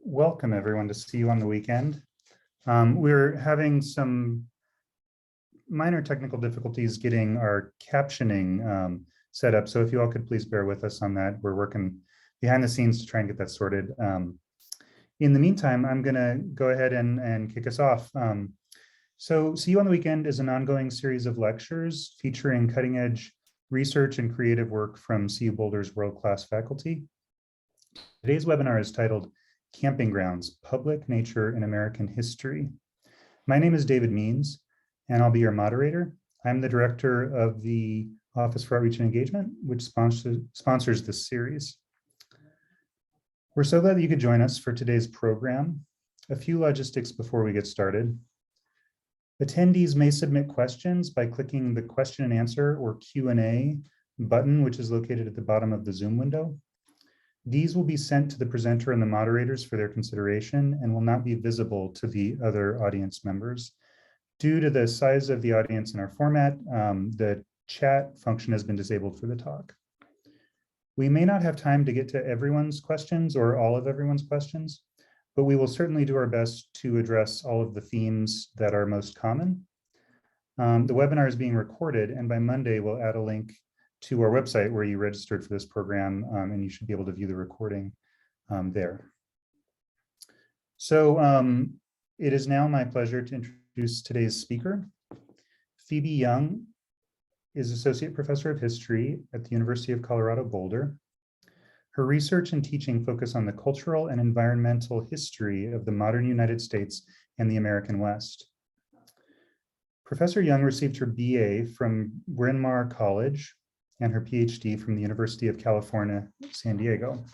Welcome everyone to See You on the Weekend. We're having some minor technical difficulties getting our captioning set up. So if you all could please bear with us on that. We're working behind the scenes to try and get that sorted. In the meantime, I'm gonna go ahead and kick us off. So See You on the Weekend is an ongoing series of lectures featuring cutting edge research and creative work from CU Boulder's world-class faculty. Today's webinar is titled Camping Grounds, Public Nature in American History. My name is David Means, and I'll be your moderator. I'm the director of the Office for Outreach and Engagement, which sponsors this series. We're so glad that you could join us for today's program. A few logistics before we get started. Attendees may submit questions by clicking the question and answer or Q&A button, which is located at the bottom of the Zoom window. These will be sent to the presenter and the moderators for their consideration and will not be visible to the other audience members. Due to the size of the audience in our format, the chat function has been disabled for the talk. We may not have time to get to everyone's questions or all of everyone's questions, but we will certainly do our best to address all of the themes that are most common. The webinar is being recorded, and by Monday, we'll add a link to our website where you registered for this program, and you should be able to view the recording there. So it is now my pleasure to introduce today's speaker. Phoebe Young is Associate Professor of History at the University of Colorado Boulder. Her research and teaching focus on the cultural and environmental history of the modern United States and the American West. Professor Young received her BA from Bryn Mawr College and her PhD from the University of California, San Diego.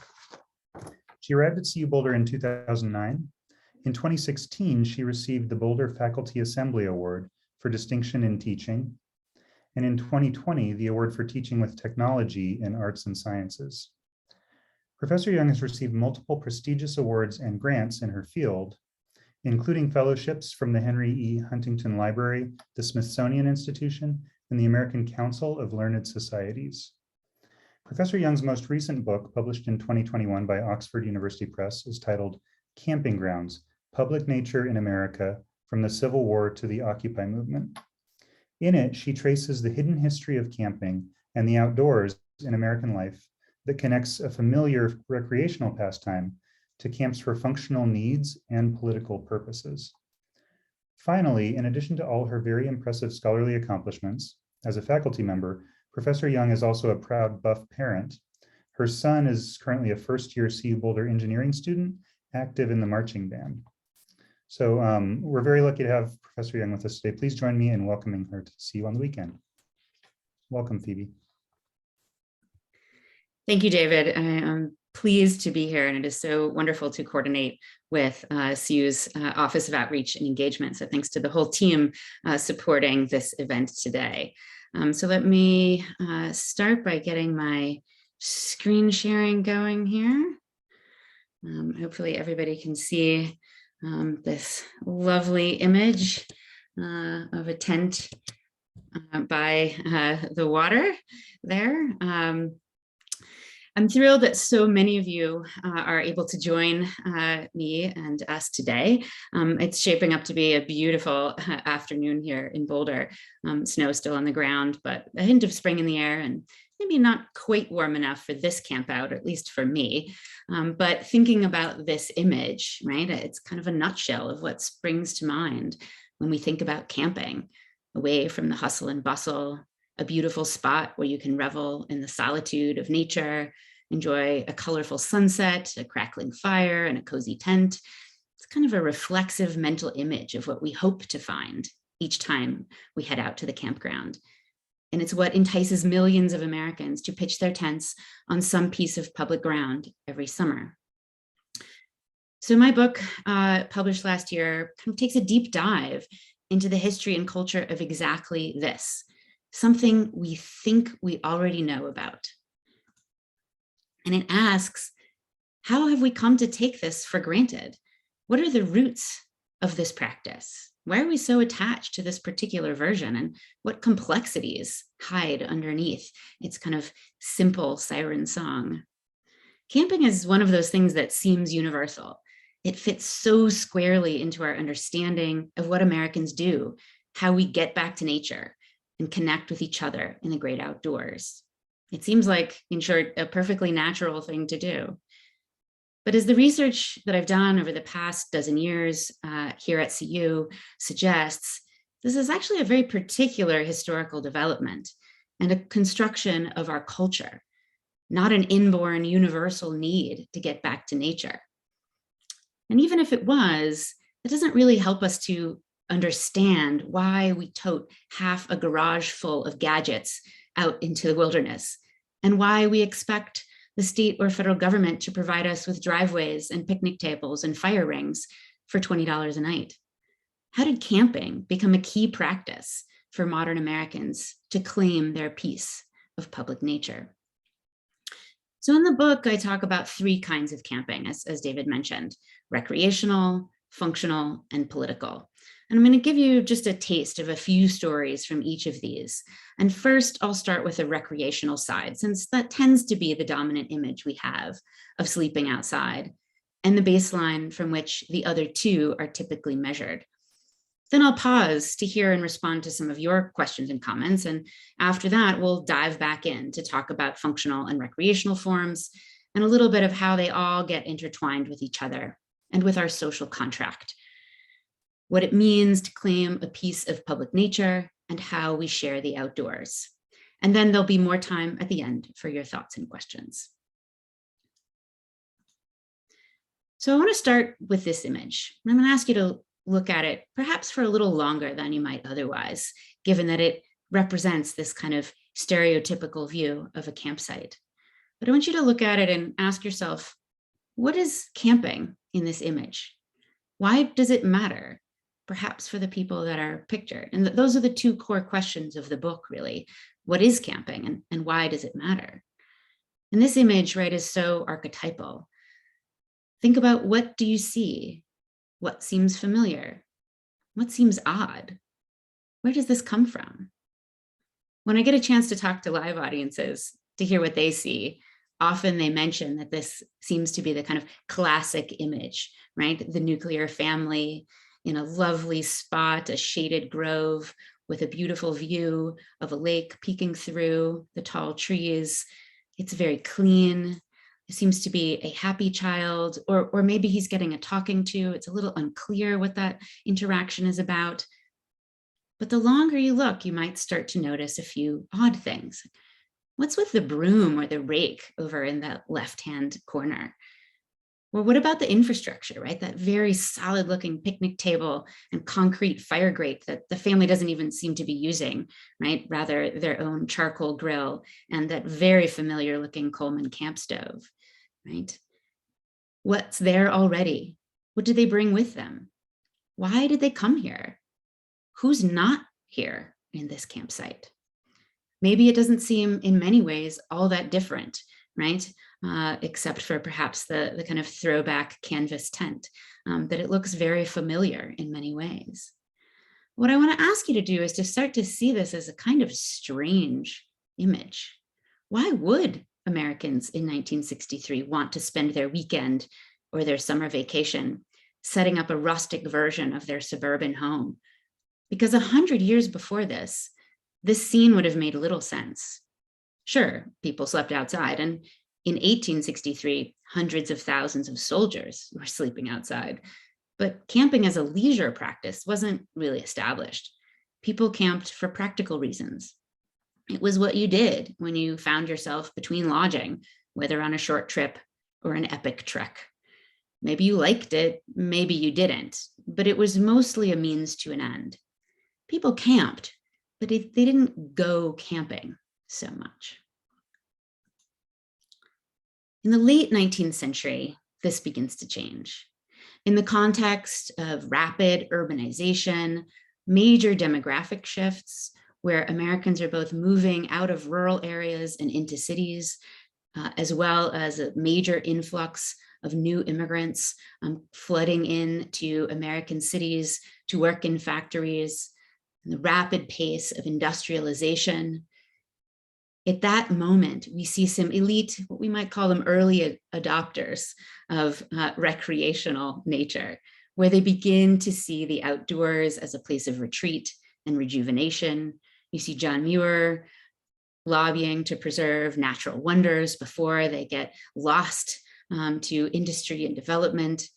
She arrived at CU Boulder in 2009. In 2016, she received the Boulder Faculty Assembly Award for Distinction in Teaching. And in 2020, the Award for Teaching with Technology in Arts and Sciences. Professor Young has received multiple prestigious awards and grants in her field, including fellowships from the Henry E. Huntington Library, the Smithsonian Institution, and the American Council of Learned Societies. Professor Young's most recent book, published in 2021 by Oxford University Press, is titled Camping Grounds, Public Nature in America, from the Civil War to the Occupy Movement. In it, she traces the hidden history of camping and the outdoors in American life that connects a familiar recreational pastime to camps for functional needs and political purposes. Finally, in addition to all her very impressive scholarly accomplishments, as a faculty member, Professor Young is also a proud Buff parent. Her son is currently a first-year CU Boulder engineering student, active in the marching band. So we're very lucky to have Professor Young with us today. Please join me in welcoming her to See You on the Weekend. Welcome, Phoebe. Thank you, David. I am pleased to be here, and it is so wonderful to coordinate with CU's Office of Outreach and Engagement. So thanks to the whole team supporting this event today. So let me start by getting my screen sharing going here. Hopefully everybody can see this lovely image of a tent by the water there. I'm thrilled that so many of you are able to join me and us today. It's shaping up to be a beautiful afternoon here in Boulder. Snow still on the ground, but a hint of spring in the air, and maybe not quite warm enough for this camp out, at least for me. But thinking about this image, right, it's kind of a nutshell of what springs to mind when we think about camping, away from the hustle and bustle, a beautiful spot where you can revel in the solitude of nature, enjoy a colorful sunset, a crackling fire, and a cozy tent. It's kind of a reflexive mental image of what we hope to find each time we head out to the campground. And it's what entices millions of Americans to pitch their tents on some piece of public ground every summer. So my book, published last year, kind of takes a deep dive into the history and culture of exactly this, something we think we already know about. And it asks, how have we come to take this for granted? What are the roots of this practice? Why are we so attached to this particular version, and what complexities hide underneath its kind of simple siren song? Camping is one of those things that seems universal. It fits so squarely into our understanding of what Americans do, how we get back to nature and connect with each other in the great outdoors. It seems like, in short, a perfectly natural thing to do. But as the research that I've done over the past dozen years here at CU suggests, this is actually a very particular historical development and a construction of our culture, not an inborn universal need to get back to nature. And even if it was, it doesn't really help us to understand why we tote half a garage full of gadgets out into the wilderness, and why we expect the state or federal government to provide us with driveways and picnic tables and fire rings for $20 a night. How did camping become a key practice for modern Americans to claim their piece of public nature? So in the book, I talk about three kinds of camping, as David mentioned: recreational, functional, and political. And I'm going to give you just a taste of a few stories from each of these. And first, I'll start with the recreational side, since that tends to be the dominant image we have of sleeping outside, and the baseline from which the other two are typically measured. Then I'll pause to hear and respond to some of your questions and comments. And after that, we'll dive back in to talk about functional and recreational forms and a little bit of how they all get intertwined with each other and with our social contract, what it means to claim a piece of public nature, and how we share the outdoors. And then there'll be more time at the end for your thoughts and questions. So I want to start with this image. I'm going to ask you to look at it perhaps for a little longer than you might otherwise, given that it represents this kind of stereotypical view of a campsite. But I want you to look at it and ask yourself, what is camping in this image? Why does it matter? Perhaps for the people that are pictured. And those are the two core questions of the book, really. What is camping and why does it matter? And this image, right, is so archetypal. Think about, what do you see? What seems familiar? What seems odd? Where does this come from? When I get a chance to talk to live audiences to hear what they see, often they mention that this seems to be the kind of classic image, right? The nuclear family in a lovely spot, a shaded grove with a beautiful view of a lake peeking through the tall trees. It's very clean. It seems to be a happy child, or maybe he's getting a talking to. It's a little unclear what that interaction is about. But the longer you look, you might start to notice a few odd things. What's with the broom or the rake over in the left-hand corner? Well, what about the infrastructure, right? That very solid looking picnic table and concrete fire grate that the family doesn't even seem to be using, right? Rather their own charcoal grill and that very familiar looking Coleman camp stove, right? What's there already? What did they bring with them? Why did they come here? Who's not here in this campsite? Maybe it doesn't seem in many ways all that different, right? Except for perhaps the kind of throwback canvas tent, that it looks very familiar in many ways. What I want to ask you to do is to start to see this as a kind of strange image. Why would Americans in 1963 want to spend their weekend or their summer vacation setting up a rustic version of their suburban home? Because 100 years before this scene would have made little sense. Sure, people slept outside, and in 1863, hundreds of thousands of soldiers were sleeping outside. But camping as a leisure practice wasn't really established. People camped for practical reasons. It was what you did when you found yourself between lodging, whether on a short trip or an epic trek. Maybe you liked it, maybe you didn't, but it was mostly a means to an end. People camped, but they didn't go camping so much. In the late 19th century, this begins to change. In the context of rapid urbanization, major demographic shifts, where Americans are both moving out of rural areas and into cities, as well as a major influx of new immigrants flooding into American cities to work in factories, and the rapid pace of industrialization, At that moment, we see some elite, what we might call them early adopters of recreational nature, where they begin to see the outdoors as a place of retreat and rejuvenation. You see John Muir lobbying to preserve natural wonders before they get lost to industry and development.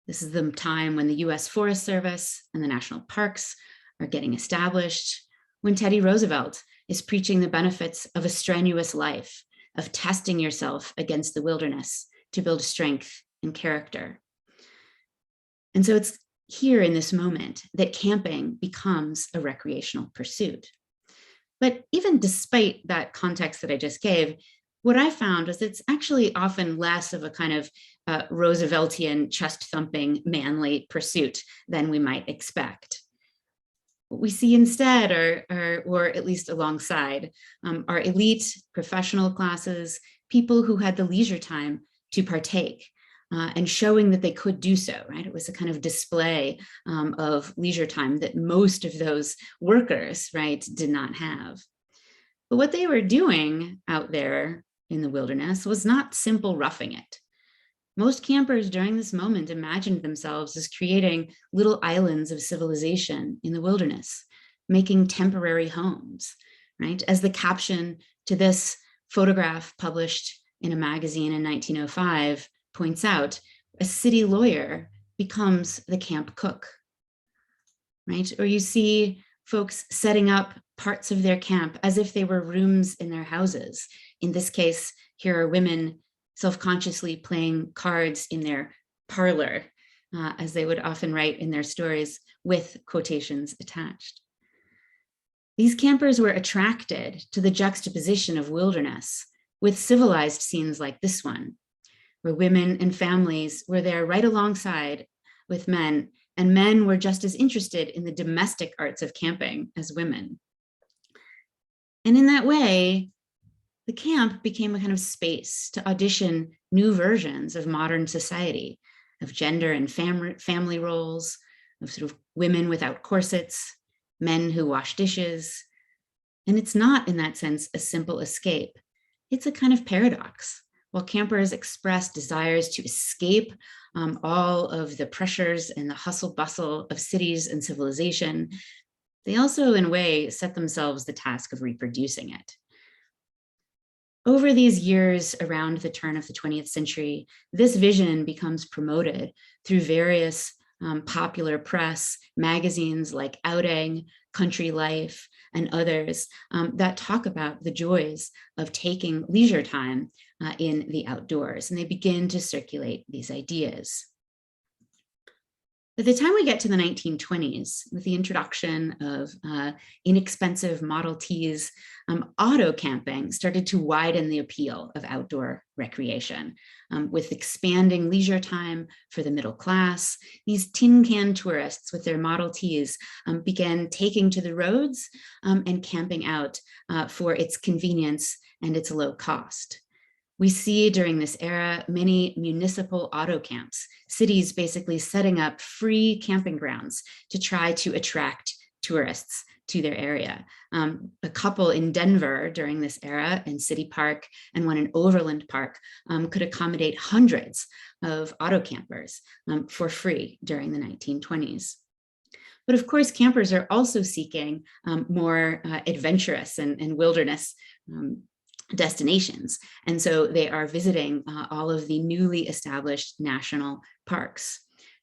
This is the time when the US Forest Service and the national parks are getting established, when Teddy Roosevelt is preaching the benefits of a strenuous life, of testing yourself against the wilderness to build strength and character. And so it's here in this moment that camping becomes a recreational pursuit. But even despite that context that I just gave, what I found was it's actually often less of a kind of Rooseveltian chest-thumping manly pursuit than we might expect. What we see instead, or at least alongside, are elite professional classes, people who had the leisure time to partake and showing that they could do so, right? It was a kind of display of leisure time that most of those workers, right, did not have. But what they were doing out there in the wilderness was not simple roughing it. Most campers during this moment imagined themselves as creating little islands of civilization in the wilderness, making temporary homes, right? As the caption to this photograph published in a magazine in 1905 points out, a city lawyer becomes the camp cook, right? Or you see folks setting up parts of their camp as if they were rooms in their houses. In this case, here are women self-consciously playing cards in their parlor, as they would often write in their stories with quotations attached. These campers were attracted to the juxtaposition of wilderness with civilized scenes like this one, where women and families were there right alongside with men, and men were just as interested in the domestic arts of camping as women. And in that way, the camp became a kind of space to audition new versions of modern society, of gender and family roles, of sort of women without corsets, men who wash dishes. And it's not, in that sense, a simple escape. It's a kind of paradox. While campers express desires to escape all of the pressures and the hustle bustle of cities and civilization, they also, in a way, set themselves the task of reproducing it. Over these years around the turn of the 20th century, this vision becomes promoted through various popular press, magazines like Outing, Country Life, and others that talk about the joys of taking leisure time in the outdoors, and they begin to circulate these ideas. By the time we get to the 1920s, with the introduction of inexpensive Model Ts, auto camping started to widen the appeal of outdoor recreation. With expanding leisure time for the middle class, these tin can tourists with their Model Ts began taking to the roads and camping out for its convenience and its low cost. We see during this era many municipal auto camps, cities basically setting up free camping grounds to try to attract tourists to their area. A couple in Denver during this era in City Park and one in Overland Park could accommodate hundreds of auto campers for free during the 1920s. But of course, campers are also seeking more adventurous and wilderness destinations. And so they are visiting all of the newly established national parks,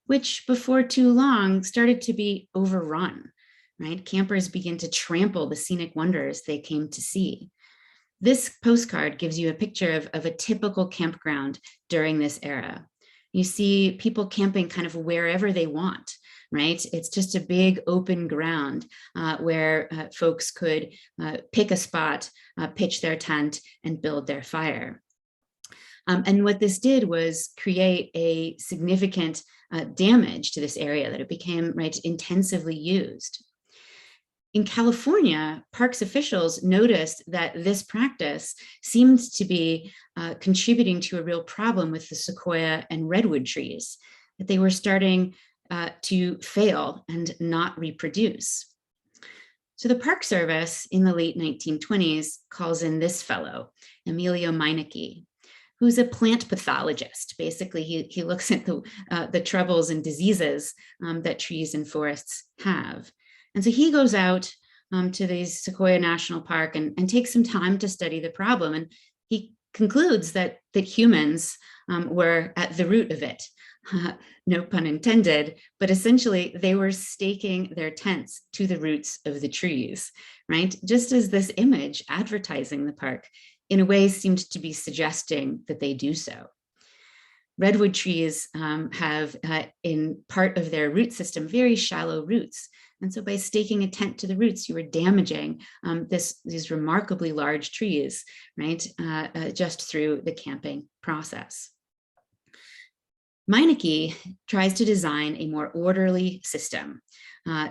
which before too long started to be overrun, right? Campers begin to trample the scenic wonders they came to see. This postcard gives you a picture of a typical campground during this era. You see people camping kind of wherever they want, right? It's just a big open ground where folks could pick a spot, pitch their tent, and build their fire. And what this did was create a significant damage to this area, that it became, right, intensively used. In California, parks officials noticed that this practice seemed to be contributing to a real problem with the sequoia and redwood trees, that they were starting to fail and not reproduce. So the Park Service in the late 1920s calls in this fellow, Emilio Meineke, who's a plant pathologist. Basically, he looks at the troubles and diseases that trees and forests have. And so he goes out to the Sequoia National Park and takes some time to study the problem. And he concludes that humans were at the root of it. No pun intended, but essentially they were staking their tents to the roots of the trees, right? Just as this image advertising the park in a way seemed to be suggesting that they do so. Redwood trees have in part of their root system very shallow roots. And so by staking a tent to the roots, you were damaging these remarkably large trees, right? Just through the camping process. Meineke tries to design a more orderly system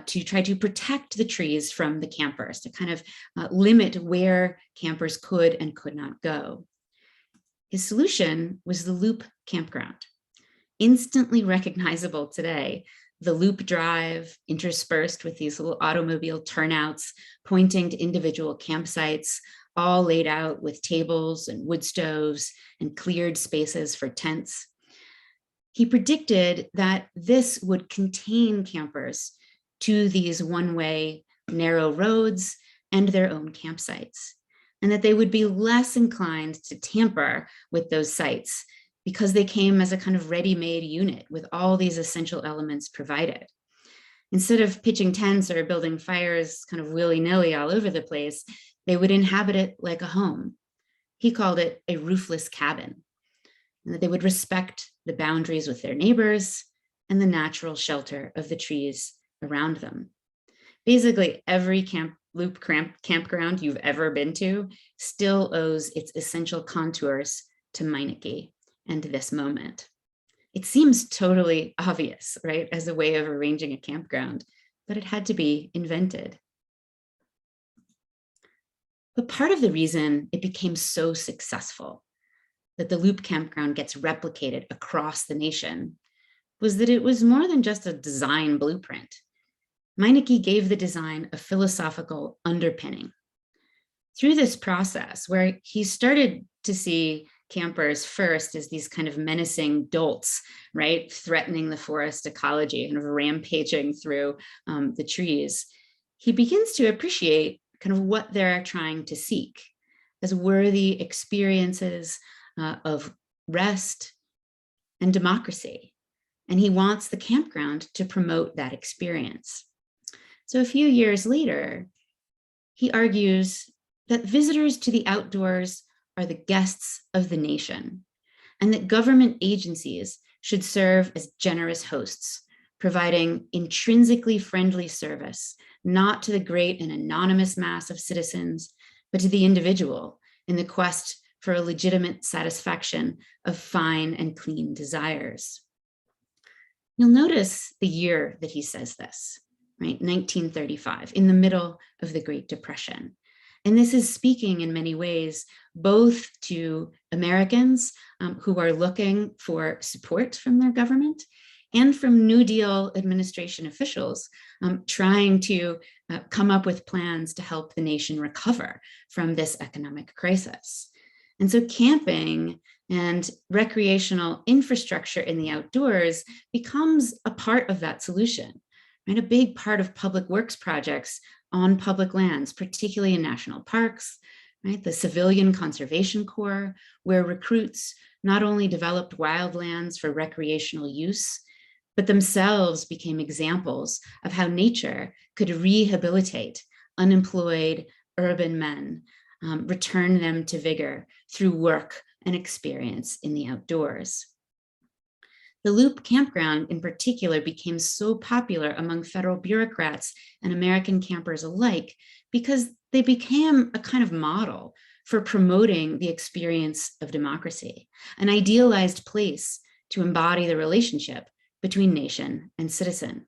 to try to protect the trees from the campers, to kind of limit where campers could and could not go. His solution was the Loop Campground. Instantly recognizable today, the Loop Drive interspersed with these little automobile turnouts pointing to individual campsites, all laid out with tables and wood stoves and cleared spaces for tents. He predicted that this would contain campers to these one-way narrow roads and their own campsites, and that they would be less inclined to tamper with those sites because they came as a kind of ready-made unit with all these essential elements provided. Instead of pitching tents or building fires kind of willy-nilly all over the place, they would inhabit it like a home. He called it a roofless cabin, and that they would respect the boundaries with their neighbors and the natural shelter of the trees around them. Basically, every Loop campground you've ever been to still owes its essential contours to Meineke and this moment. It seems totally obvious, right, as a way of arranging a campground, but it had to be invented. But part of the reason it became so successful, that the Loop Campground gets replicated across the nation, was that it was more than just a design blueprint. Meineke gave the design a philosophical underpinning. Through this process, where he started to see campers first as these kind of menacing dolts, right, threatening the forest ecology, kind of rampaging through the trees, he begins to appreciate kind of what they're trying to seek as worthy experiences of rest and democracy. And he wants the campground to promote that experience. So a few years later, he argues that visitors to the outdoors are the guests of the nation, and that government agencies should serve as generous hosts, providing intrinsically friendly service, not to the great and anonymous mass of citizens, but to the individual in the quest for a legitimate satisfaction of fine and clean desires. You'll notice the year that he says this, right? 1935, in the middle of the Great Depression. And this is speaking in many ways, both to Americans who are looking for support from their government and from New Deal administration officials trying to come up with plans to help the nation recover from this economic crisis. And so camping and recreational infrastructure in the outdoors becomes a part of that solution, right? A big part of public works projects on public lands, particularly in national parks, right? The Civilian Conservation Corps, where recruits not only developed wildlands for recreational use, but themselves became examples of how nature could rehabilitate unemployed urban men, return them to vigor through work and experience in the outdoors. The Loop Campground in particular became so popular among federal bureaucrats and American campers alike because they became a kind of model for promoting the experience of democracy, an idealized place to embody the relationship between nation and citizen.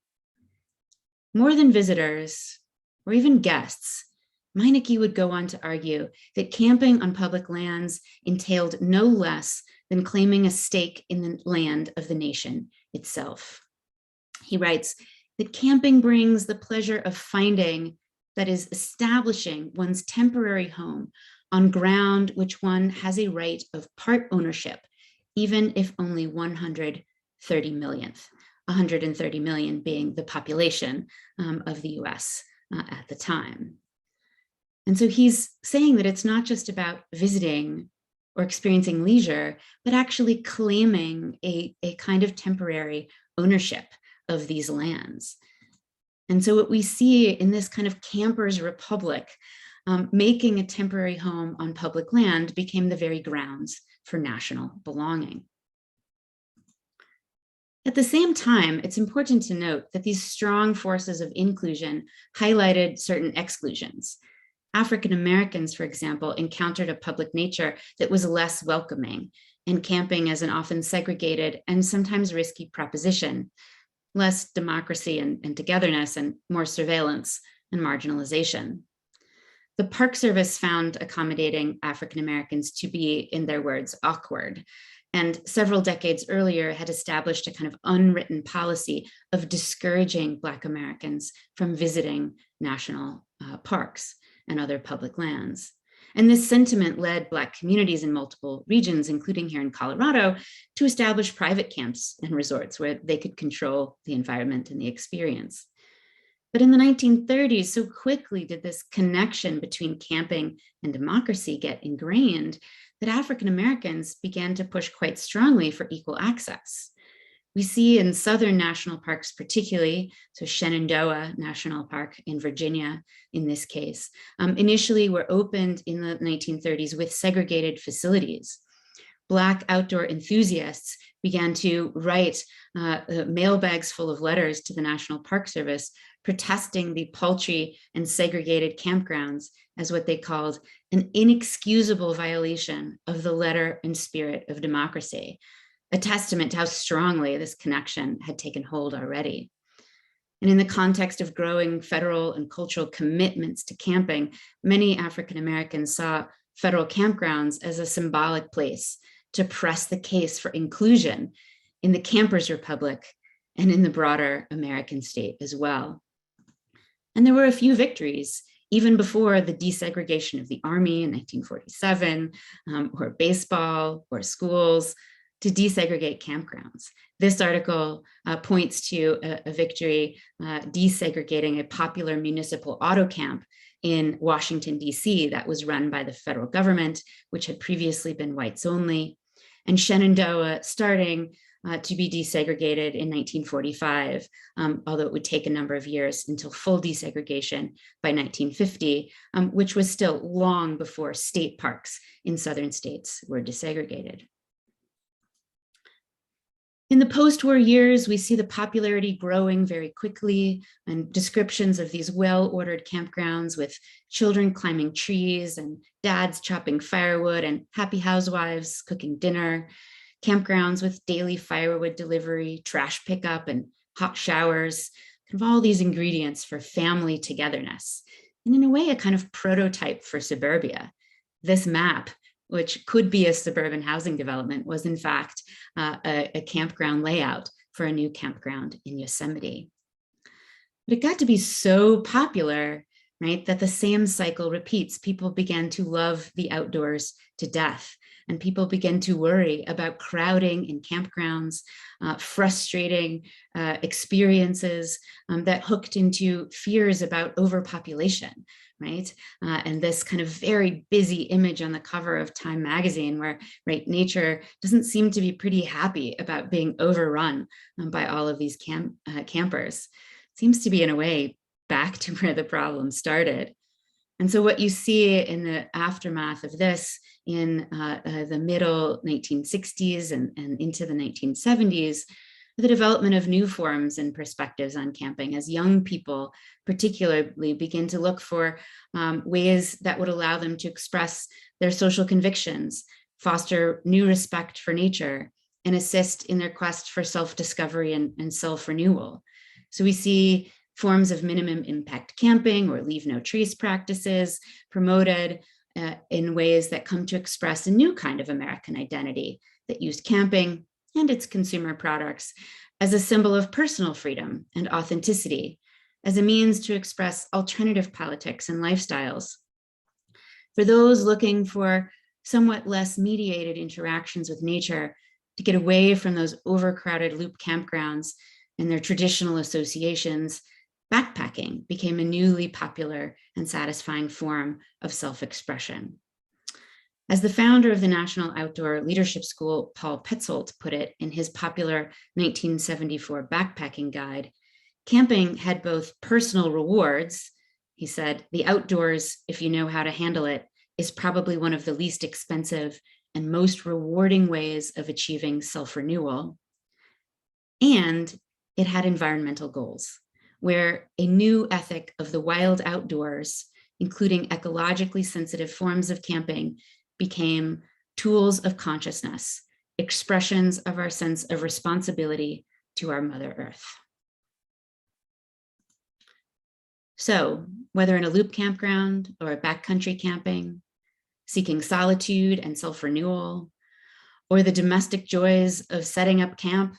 More than visitors or even guests, Meineke would go on to argue that camping on public lands entailed no less than claiming a stake in the land of the nation itself. He writes that camping brings the pleasure of finding that is establishing one's temporary home on ground which one has a right of part ownership, even if only 130 millionth, 130 million being the population of the US at the time. And so he's saying that it's not just about visiting or experiencing leisure, but actually claiming a kind of temporary ownership of these lands. And so what we see in this kind of campers' republic, making a temporary home on public land became the very grounds for national belonging. At the same time, it's important to note that these strong forces of inclusion highlighted certain exclusions. African Americans, for example, encountered a public nature that was less welcoming, and camping as an often segregated and sometimes risky proposition, less democracy and togetherness, and more surveillance and marginalization. The Park Service found accommodating African Americans to be, in their words, awkward, and several decades earlier had established a kind of unwritten policy of discouraging Black Americans from visiting national parks and other public lands. And this sentiment led Black communities in multiple regions, including here in Colorado, to establish private camps and resorts where they could control the environment and the experience. But in the 1930s, so quickly did this connection between camping and democracy get ingrained that African Americans began to push quite strongly for equal access. We see in southern national parks particularly, so Shenandoah National Park in Virginia, in this case, initially were opened in the 1930s with segregated facilities. Black outdoor enthusiasts began to write mailbags full of letters to the National Park Service protesting the paltry and segregated campgrounds as what they called an inexcusable violation of the letter and spirit of democracy, a testament to how strongly this connection had taken hold already. And in the context of growing federal and cultural commitments to camping, many African Americans saw federal campgrounds as a symbolic place to press the case for inclusion in the campers' republic and in the broader American state as well. And there were a few victories, even before the desegregation of the Army in 1947, or baseball, or schools, to desegregate campgrounds. This article points to a victory desegregating a popular municipal auto camp in Washington, DC, that was run by the federal government, which had previously been whites only, and Shenandoah starting to be desegregated in 1945, although it would take a number of years until full desegregation by 1950, which was still long before state parks in southern states were desegregated. In the post-war years, we see the popularity growing very quickly, and descriptions of these well-ordered campgrounds with children climbing trees and dads chopping firewood and happy housewives cooking dinner, campgrounds with daily firewood delivery, trash pickup, and hot showers, kind of all these ingredients for family togetherness, and in a way, a kind of prototype for suburbia. This map, which could be a suburban housing development, was in fact a campground layout for a new campground in Yosemite. But it got to be so popular, right, that the same cycle repeats. People began to love the outdoors to death, and people began to worry about crowding in campgrounds, frustrating experiences that hooked into fears about overpopulation, right? And this kind of very busy image on the cover of Time magazine where, right, nature doesn't seem to be pretty happy about being overrun by all of these campers. Seems to be, in a way, back to where the problem started. And so what you see in the aftermath of this in the middle 1960s and into the 1970s, the development of new forms and perspectives on camping as young people particularly begin to look for ways that would allow them to express their social convictions, foster new respect for nature, and assist in their quest for self-discovery and self-renewal. So we see forms of minimum impact camping or leave no trace practices promoted in ways that come to express a new kind of American identity that used camping and its consumer products as a symbol of personal freedom and authenticity, as a means to express alternative politics and lifestyles. For those looking for somewhat less mediated interactions with nature, to get away from those overcrowded loop campgrounds and their traditional associations, backpacking became a newly popular and satisfying form of self-expression. As the founder of the National Outdoor Leadership School, Paul Petzold, put it in his popular 1974 backpacking guide, camping had both personal rewards. He said, the outdoors, if you know how to handle it, is probably one of the least expensive and most rewarding ways of achieving self-renewal. And it had environmental goals, where a new ethic of the wild outdoors, including ecologically sensitive forms of camping, became tools of consciousness, expressions of our sense of responsibility to our Mother Earth. So whether in a loop campground or a backcountry camping, seeking solitude and self-renewal, or the domestic joys of setting up camp,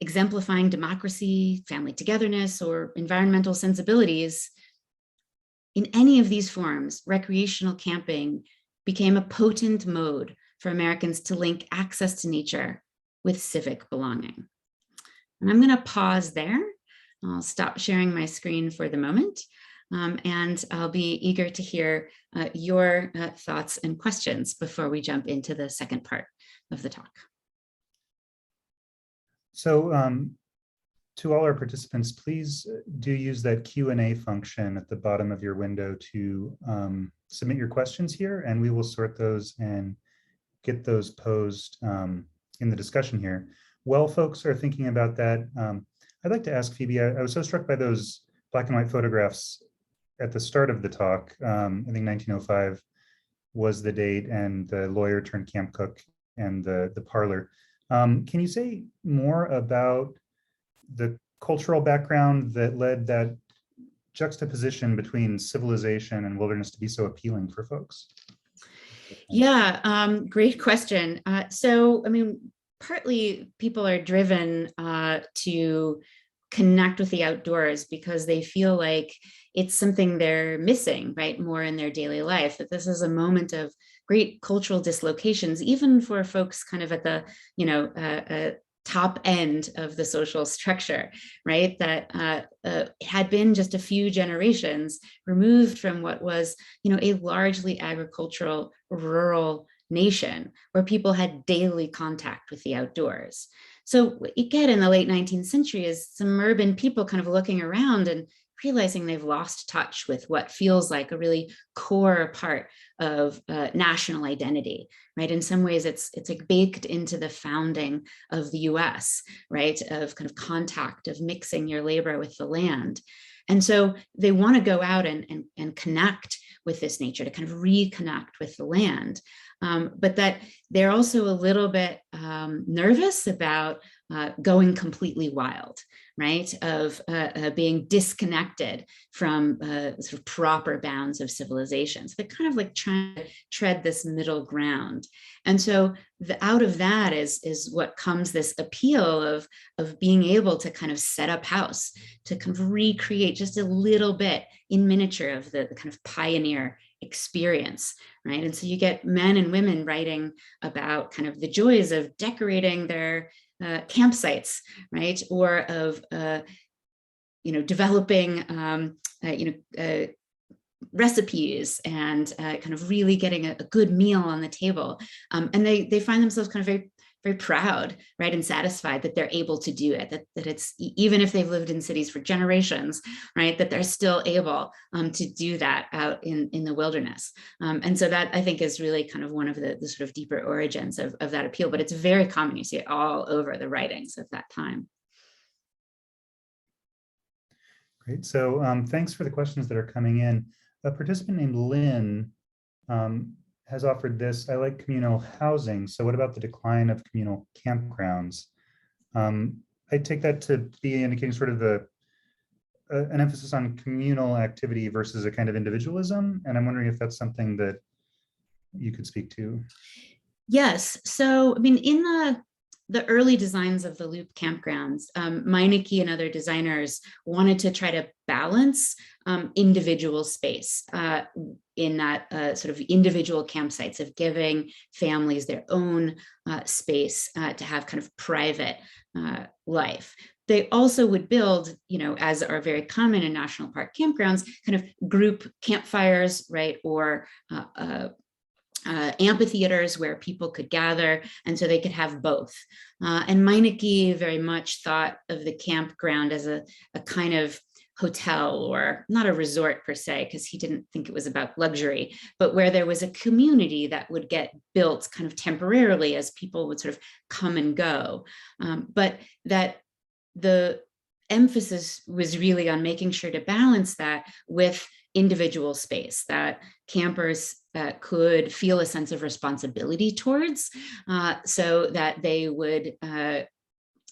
exemplifying democracy, family togetherness, or environmental sensibilities, in any of these forms, recreational camping became a potent mode for Americans to link access to nature with civic belonging. And I'm going to pause there. I'll stop sharing my screen for the moment, and I'll be eager to hear your thoughts and questions before we jump into the second part of the talk. So to all our participants, please do use that Q&A function at the bottom of your window to submit your questions here, and we will sort those and get those posed in the discussion here. While folks are thinking about that, I'd like to ask Phoebe, I was so struck by those black and white photographs at the start of the talk. I think 1905 was the date, and the lawyer turned camp cook and the parlor. Can you say more about the cultural background that led that juxtaposition between civilization and wilderness to be so appealing for folks? Yeah, great question. So, I mean, partly people are driven to connect with the outdoors because they feel like it's something they're missing, right, more in their daily life, that this is a moment of great cultural dislocations, even for folks kind of at the, top end of the social structure, right, that had been just a few generations removed from what was, a largely agricultural, rural nation where people had daily contact with the outdoors. So what you get in the late 19th century is some urban people kind of looking around and realizing they've lost touch with what feels like a really core part of national identity, right? In some ways, it's like baked into the founding of the US, right? Of kind of contact, of mixing your labor with the land. And so they want to go out and connect with this nature, to kind of reconnect with the land. But that they're also a little bit nervous about going completely wild, right? Of being disconnected from sort of proper bounds of civilization. So they're kind of like trying to tread this middle ground. And so out of that is what comes this appeal of being able to kind of set up house, to kind of recreate just a little bit in miniature of the kind of pioneer experience, right? And so you get men and women writing about kind of the joys of decorating their campsites, right? Or of, developing, recipes and kind of really getting a good meal on the table. And they find themselves kind of very, very proud, right? And satisfied that they're able to do it, that it's, even if they've lived in cities for generations, right? That they're still able to do that out in the wilderness. And so that I think is really kind of one of the sort of deeper origins of that appeal, but it's very common. You see it all over the writings of that time. Great, so thanks for the questions that are coming in. A participant named Lynn has offered this: I like communal housing, so what about the decline of communal campgrounds? I take that to be indicating sort of an emphasis on communal activity versus a kind of individualism, and I'm wondering if that's something that you could speak to. Yes, so I mean, in the the early designs of the Loop campgrounds, Meineke and other designers wanted to try to balance individual space in that sort of individual campsites, of giving families their own space to have kind of private life. They also would build, as are very common in national park campgrounds, kind of group campfires, right? Or amphitheaters where people could gather, and so they could have both. And Meineke very much thought of the campground as a kind of hotel, or not a resort per se, because he didn't think it was about luxury, but where there was a community that would get built kind of temporarily as people would sort of come and go. But that the emphasis was really on making sure to balance that with individual space that campers could feel a sense of responsibility towards, so that they would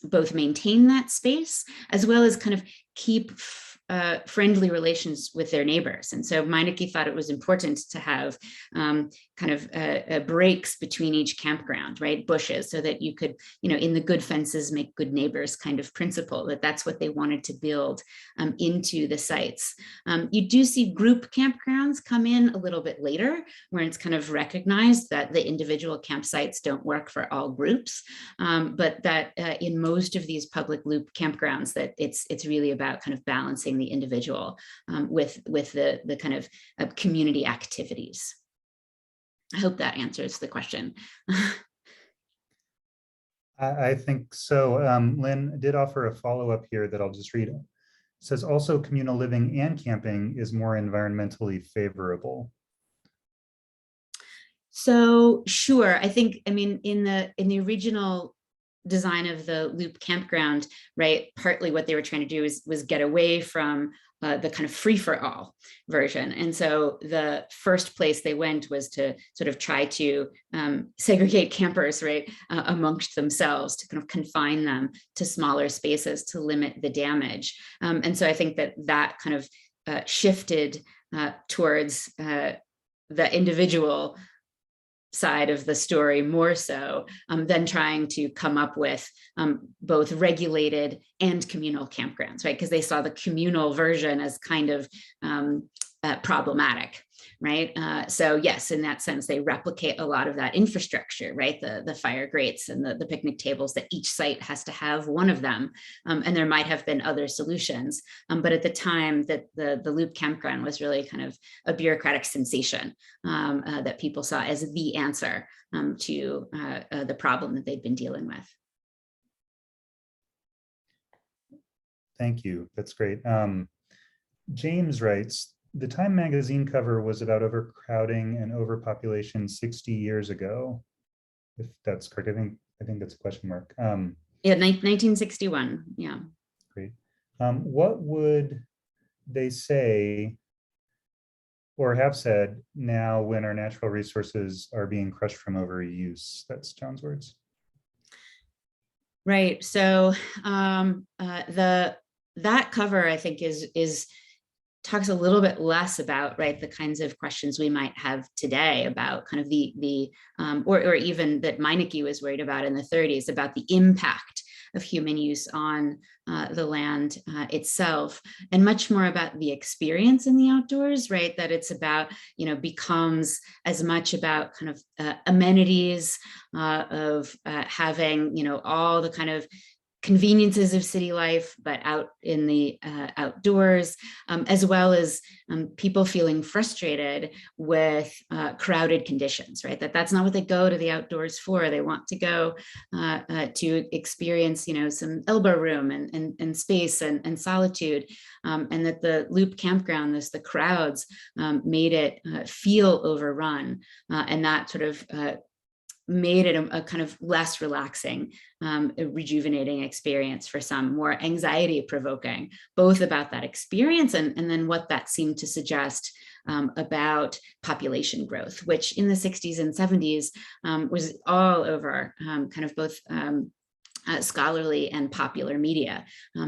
both maintain that space as well as kind of keep friendly relations with their neighbors. And so Meineke thought it was important to have kind of breaks between each campground, right? Bushes, so that you could, in the good fences, make good neighbors kind of principle, that's what they wanted to build into the sites. You do see group campgrounds come in a little bit later, where it's kind of recognized that the individual campsites don't work for all groups, but that in most of these public Loop campgrounds, that it's really about kind of balancing the individual with the kind of community activities. I hope that answers the question. I think so. Lynn did offer a follow-up here that I'll just read. It says also communal living and camping is more environmentally favorable. So sure, I mean, in the original design of the Loop campground, right, partly what they were trying to do was get away from the kind of free-for-all version. And so the first place they went was to sort of try to segregate campers, right, amongst themselves, to kind of confine them to smaller spaces to limit the damage. And so I think that kind of shifted towards the individual side of the story more so than trying to come up with both regulated and communal campgrounds, right? Because they saw the communal version as kind of problematic, right? So yes, in that sense, they replicate a lot of that infrastructure, right? The fire grates and the picnic tables, that each site has to have one of them. And there might have been other solutions. But at the time, that the Loop campground was really kind of a bureaucratic sensation that people saw as the answer to the problem that they'd been dealing with. Thank you. That's great. James writes, the Time magazine cover was about overcrowding and overpopulation 60 years ago. If that's correct, I think that's a question mark. Yeah, 1961. Yeah. Great. What would they say or have said now when our natural resources are being crushed from overuse? That's John's words. Right. So that cover, I think, is talks a little bit less about, right, the kinds of questions we might have today about kind of or even that Meineke was worried about in the 30s, about the impact of human use on the land itself, and much more about the experience in the outdoors, right? That it's about, becomes as much about kind of amenities of having, all the kind of conveniences of city life, but out in the outdoors, as well as people feeling frustrated with crowded conditions, right? That's not what they go to the outdoors for. They want to go to experience, some elbow room and space and solitude, and that the Loop campground, the crowds made it feel overrun, and that sort of made it a kind of less relaxing, a rejuvenating experience for some, more anxiety provoking, both about that experience and then what that seemed to suggest about population growth, which in the 60s and 70s was all over kind of both scholarly and popular media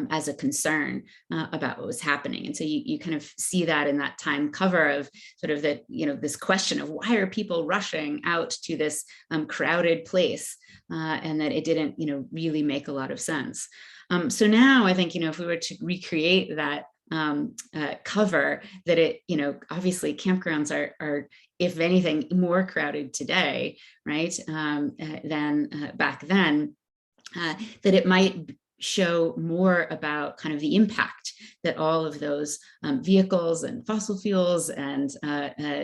as a concern about what was happening. And so you kind of see that in that Time cover of sort of that, this question of why are people rushing out to this crowded place, and that it didn't, really make a lot of sense. So now I think, if we were to recreate that cover, that it, obviously campgrounds are, if anything, more crowded today, right, than back then. That it might show more about kind of the impact that all of those vehicles and fossil fuels and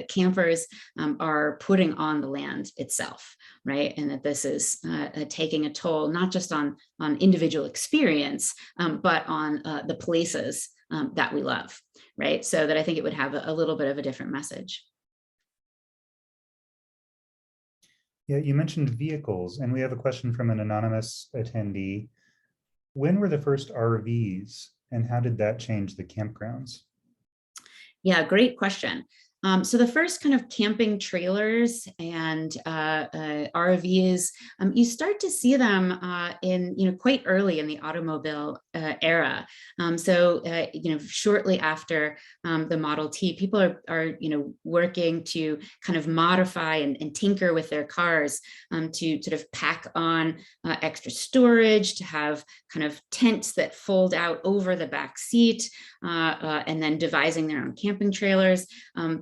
campers are putting on the land itself, right? And that this is taking a toll, not just on individual experience, but on the places that we love, right? So that I think it would have a little bit of a different message. Yeah, you mentioned vehicles, and we have a question from an anonymous attendee. When were the first RVs, and how did that change the campgrounds? Yeah, great question. So the first kind of camping trailers and RVs, you start to see them in quite early in the automobile era. Shortly after the Model T, people are working to kind of modify and tinker with their cars to sort of pack on extra storage, to have kind of tents that fold out over the back seat, and then devising their own camping trailers.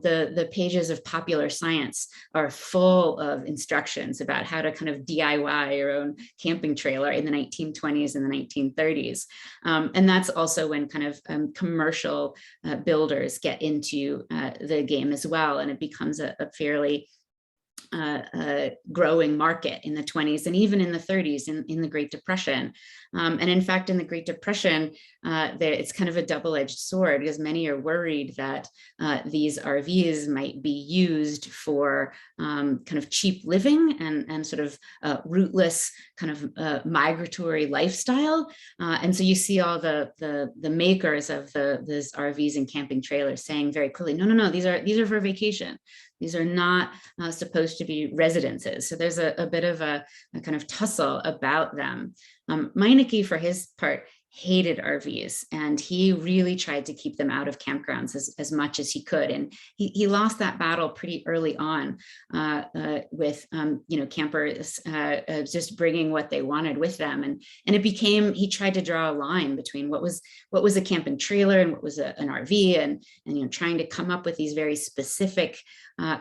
The pages of Popular Science are full of instructions about how to kind of DIY your own camping trailer in the 1920s and the 1930s. And that's also when kind of commercial builders get into the game as well. And it becomes a fairly growing market in the 20s and even in the 30s in the Great Depression. And in fact, in the Great Depression, it's kind of a double-edged sword, because many are worried that these RVs might be used for kind of cheap living and sort of rootless kind of migratory lifestyle. And so you see all the makers of these RVs and camping trailers saying very clearly, no, these are for vacation. These are not supposed to be residences. So there's a bit of a kind of tussle about them. Meineke, for his part, hated RVs, and he really tried to keep them out of campgrounds as much as he could. And he lost that battle pretty early on with campers just bringing what they wanted with them. And it became, he tried to draw a line between what was a camping trailer and what was an RV, and trying to come up with these very specific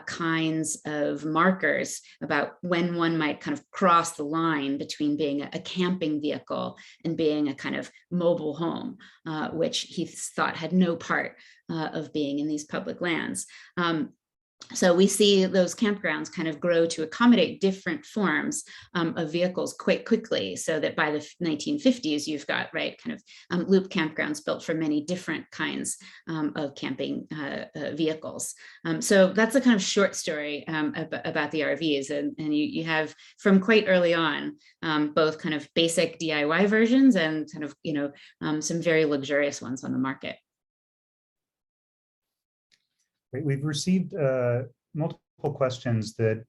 kinds of markers about when one might kind of cross the line between being a camping vehicle and being a kind of mobile home, which he thought had no part of being in these public lands. So we see those campgrounds kind of grow to accommodate different forms of vehicles quite quickly, so that by the 1950s, you've got kind of loop campgrounds built for many different kinds of camping vehicles. So that's a kind of short story about the RVs, and you have from quite early on both kind of basic DIY versions and kind of some very luxurious ones on the market. Great. We've received multiple questions that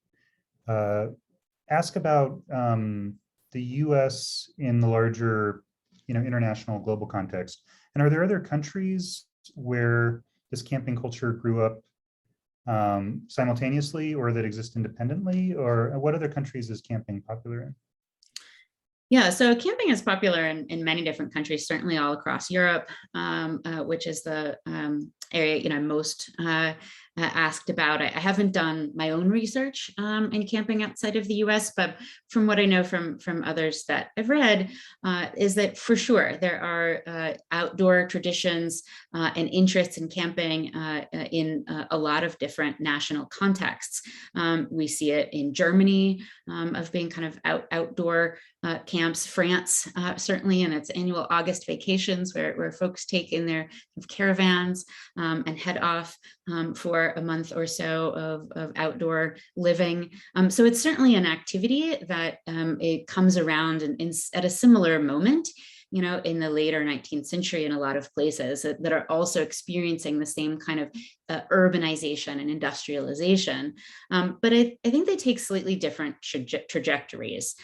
ask about the US in the larger, international global context. And are there other countries where this camping culture grew up simultaneously, or that exist independently? Or what other countries is camping popular in? Yeah, so camping is popular in many different countries, certainly all across Europe, which is the area I'm most asked about. I haven't done my own research in camping outside of the US, but from what I know from others that I've read, is that for sure there are outdoor traditions and interests in camping in a lot of different national contexts. We see it in Germany of being kind of outdoor camps, France certainly in its annual August vacations, where folks take in their caravans and head off for a month or so of outdoor living. So it's certainly an activity that it comes around at a similar moment, in the later 19th century in a lot of places that are also experiencing the same kind of urbanization and industrialization. But I think they take slightly different trajectories.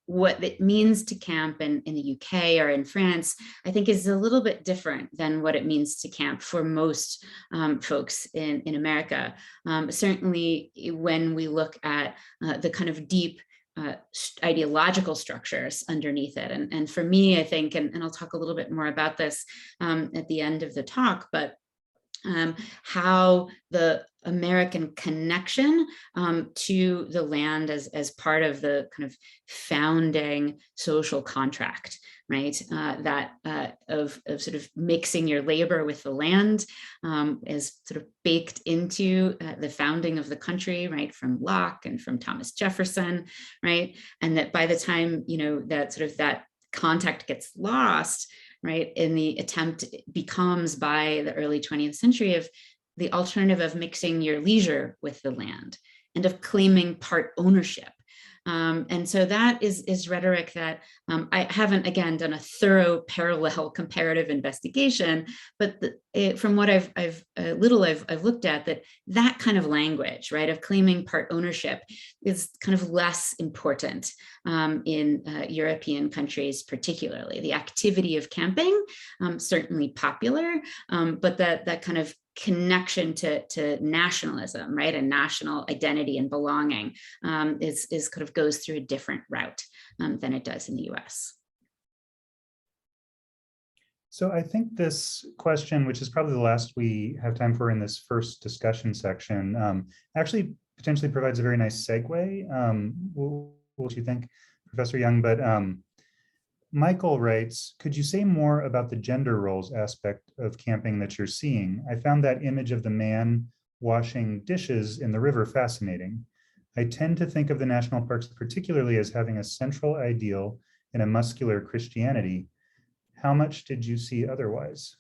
what it means to camp in the UK or in France, I think is a little bit different than what it means to camp for most folks in America. Certainly when we look at the kind of deep ideological structures underneath it. And for me, I think, and I'll talk a little bit more about this at the end of the talk, but how the American connection to the land as part of the kind of founding social contract, right? Of sort of mixing your labor with the land is sort of baked into the founding of the country, right? From Locke and from Thomas Jefferson, right? And that by the time, that sort of that contact gets lost, right, in the attempt becomes by the early 20th century of the alternative of mixing your leisure with the land and of claiming part ownership. And so that is rhetoric that I haven't, again, done a thorough parallel comparative investigation, but from what I've looked at, that kind of language, right, of claiming part ownership is kind of less important in European countries, particularly. The activity of camping, certainly popular, but that kind of connection to nationalism, right, and national identity and belonging is kind of goes through a different route than it does in the US. So I think this question, which is probably the last we have time for in this first discussion section, actually potentially provides a very nice segue. What do you think, Professor Young? But Michael writes, could you say more about the gender roles aspect of camping that you're seeing? I found that image of the man washing dishes in the river fascinating. I tend to think of the national parks particularly as having a central ideal in a muscular Christianity. How much did you see otherwise?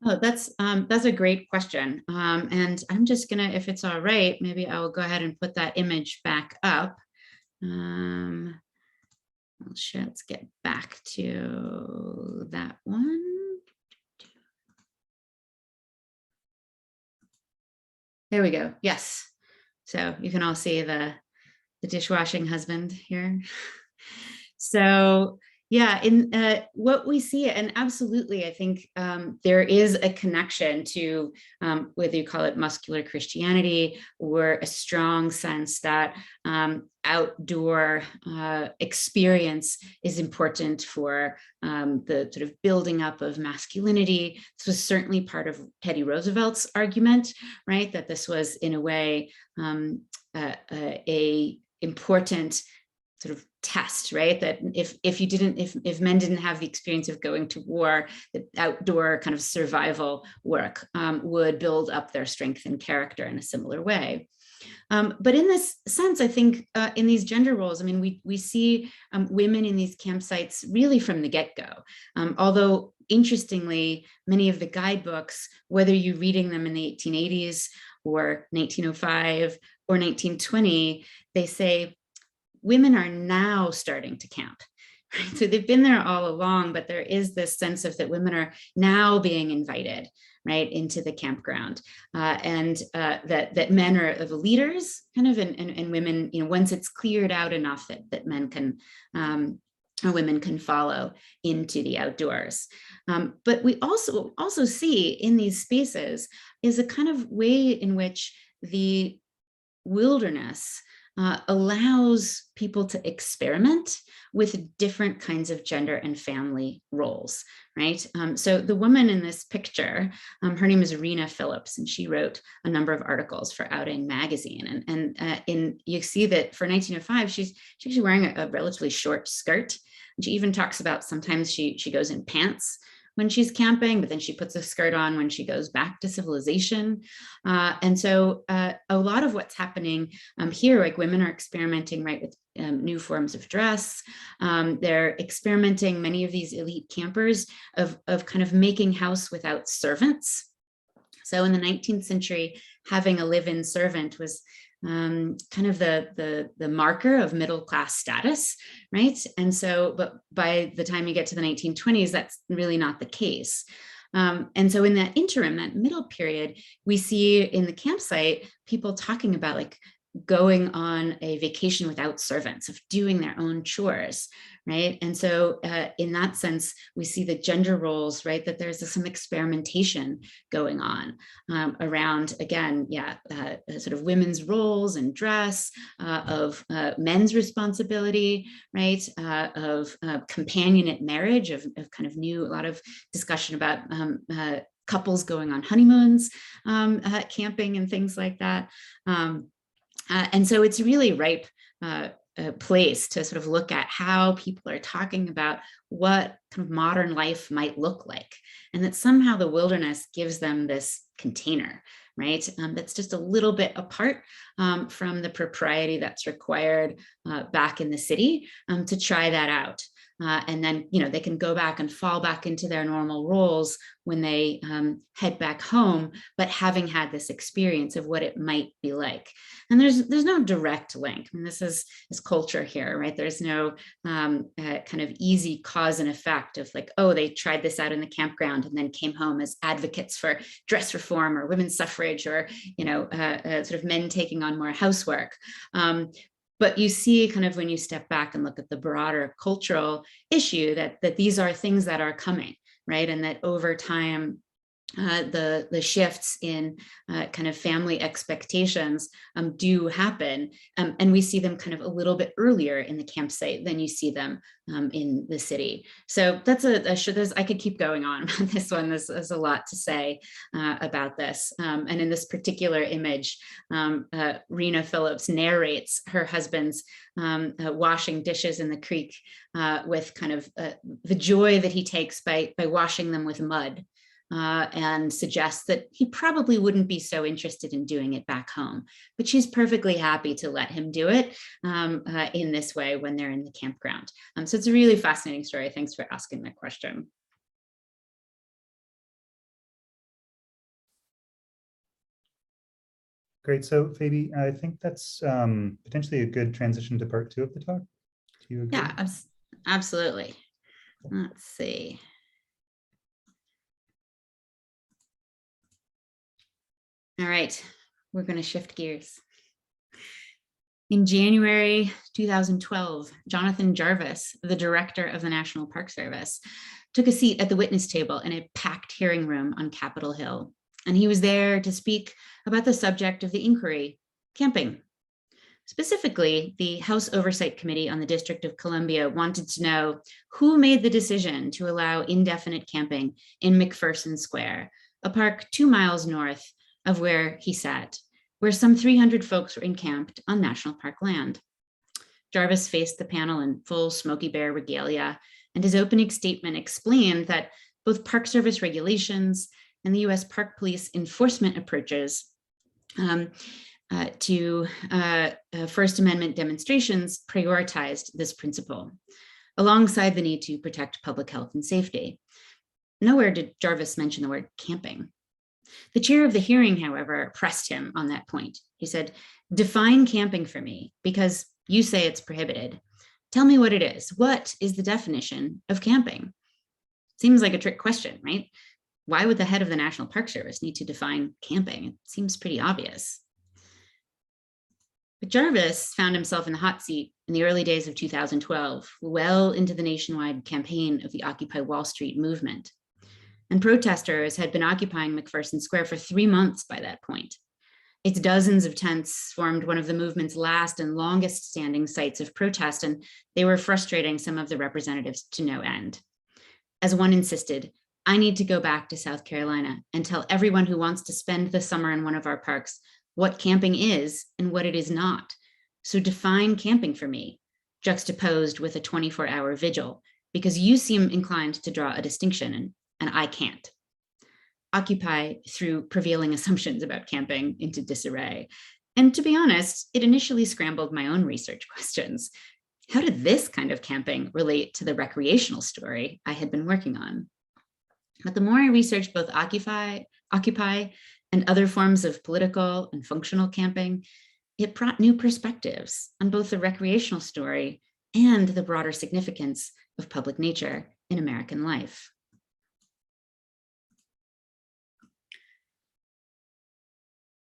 Oh, that's a great question. And I'm just gonna, if it's all right, maybe I will go ahead and put that image back up. Let's get back to that one. There we go. Yes. So you can all see the dishwashing husband here. So yeah, in what we see, and absolutely, I think there is a connection to whether you call it muscular Christianity or a strong sense that outdoor experience is important for the sort of building up of masculinity. This was certainly part of Teddy Roosevelt's argument, right? That this was in a way a important sort of test, right? That if men didn't have the experience of going to war, that outdoor kind of survival work would build up their strength and character in a similar way. But in this sense, I think in these gender roles, I mean, we see women in these campsites really from the get-go. Although interestingly, many of the guidebooks, whether you're reading them in the 1880s or 1905 or 1920, they say women are now starting to camp. Right? So they've been there all along, but there is this sense of that women are now being invited, right, into the campground, and that men are the leaders, kind of, and women, once it's cleared out enough that men can or women can follow into the outdoors. But we also see in these spaces is a kind of way in which the wilderness allows people to experiment with different kinds of gender and family roles, right? So the woman in this picture, her name is Rena Phillips, and she wrote a number of articles for Outing magazine. And you see that for 1905, she's actually wearing a relatively short skirt. And she even talks about sometimes she goes in pants when she's camping, but then she puts a skirt on when she goes back to civilization. And so a lot of what's happening here, like women are experimenting, right, with new forms of dress. They're experimenting, many of these elite campers, of kind of making house without servants. So in the 19th century, having a live-in servant was kind of the marker of middle-class status, right? And so, but by the time you get to the 1920s, that's really not the case. And so in that interim, that middle period, we see in the campsite, people talking about like going on a vacation without servants, of doing their own chores, right? And so in that sense, we see the gender roles, right, that there's some experimentation going on around, again, sort of women's roles and dress, of men's responsibility, right, of companionate marriage, of kind of a lot of discussion about couples going on honeymoons, camping and things like that. And so it's really ripe place to sort of look at how people are talking about what kind of modern life might look like, and that somehow the wilderness gives them this container, right? That's just a little bit apart from the propriety that's required back in the city to try that out. And then, they can go back and fall back into their normal roles when they head back home, but having had this experience of what it might be like. And there's no direct link. I mean, this is culture here, right? There's no kind of easy cause and effect of like, oh, they tried this out in the campground and then came home as advocates for dress reform or women's suffrage, or, sort of men taking on more housework. But you see kind of when you step back and look at the broader cultural issue that these are things that are coming, right? And that over time, the shifts in kind of family expectations do happen. And we see them kind of a little bit earlier in the campsite than you see them in the city. So that's I could keep going on about this one. There's a lot to say about this. And in this particular image, Rena Phillips narrates her husband's washing dishes in the creek with kind of the joy that he takes by washing them with mud. And suggests that he probably wouldn't be so interested in doing it back home, but she's perfectly happy to let him do it in this way when they're in the campground. So it's a really fascinating story. Thanks for asking that question. Great. So Phoebe, I think that's potentially a good transition to part 2 of the talk. Do you agree? Yeah, absolutely. Let's see. All right, we're going to shift gears. In January 2012, Jonathan Jarvis, the director of the National Park Service, took a seat at the witness table in a packed hearing room on Capitol Hill. And he was there to speak about the subject of the inquiry, camping. Specifically, the House Oversight Committee on the District of Columbia wanted to know who made the decision to allow indefinite camping in McPherson Square, a park 2 miles north of where he sat, where some 300 folks were encamped on national park land. Jarvis faced the panel in full Smokey Bear regalia, and his opening statement explained that both Park Service regulations and the US Park Police enforcement approaches to First Amendment demonstrations prioritized this principle, alongside the need to protect public health and safety. Nowhere did Jarvis mention the word camping. The chair of the hearing, however, pressed him on that point. He said, "Define camping for me, because you say it's prohibited. Tell me what it is. What is the definition of camping?" Seems like a trick question, right? Why would the head of the National Park Service need to define camping? It seems pretty obvious. But Jarvis found himself in the hot seat in the early days of 2012, well into the nationwide campaign of the Occupy Wall Street movement. And protesters had been occupying McPherson Square for 3 months by that point. Its dozens of tents formed one of the movement's last and longest standing sites of protest, and they were frustrating some of the representatives to no end. As one insisted, "I need to go back to South Carolina and tell everyone who wants to spend the summer in one of our parks what camping is and what it is not. So define camping for me," juxtaposed with a 24-hour vigil, because you seem inclined to draw a distinction and I can't. Occupy threw prevailing assumptions about camping into disarray. And to be honest, it initially scrambled my own research questions. How did this kind of camping relate to the recreational story I had been working on? But the more I researched both Occupy and other forms of political and functional camping, it brought new perspectives on both the recreational story and the broader significance of public nature in American life.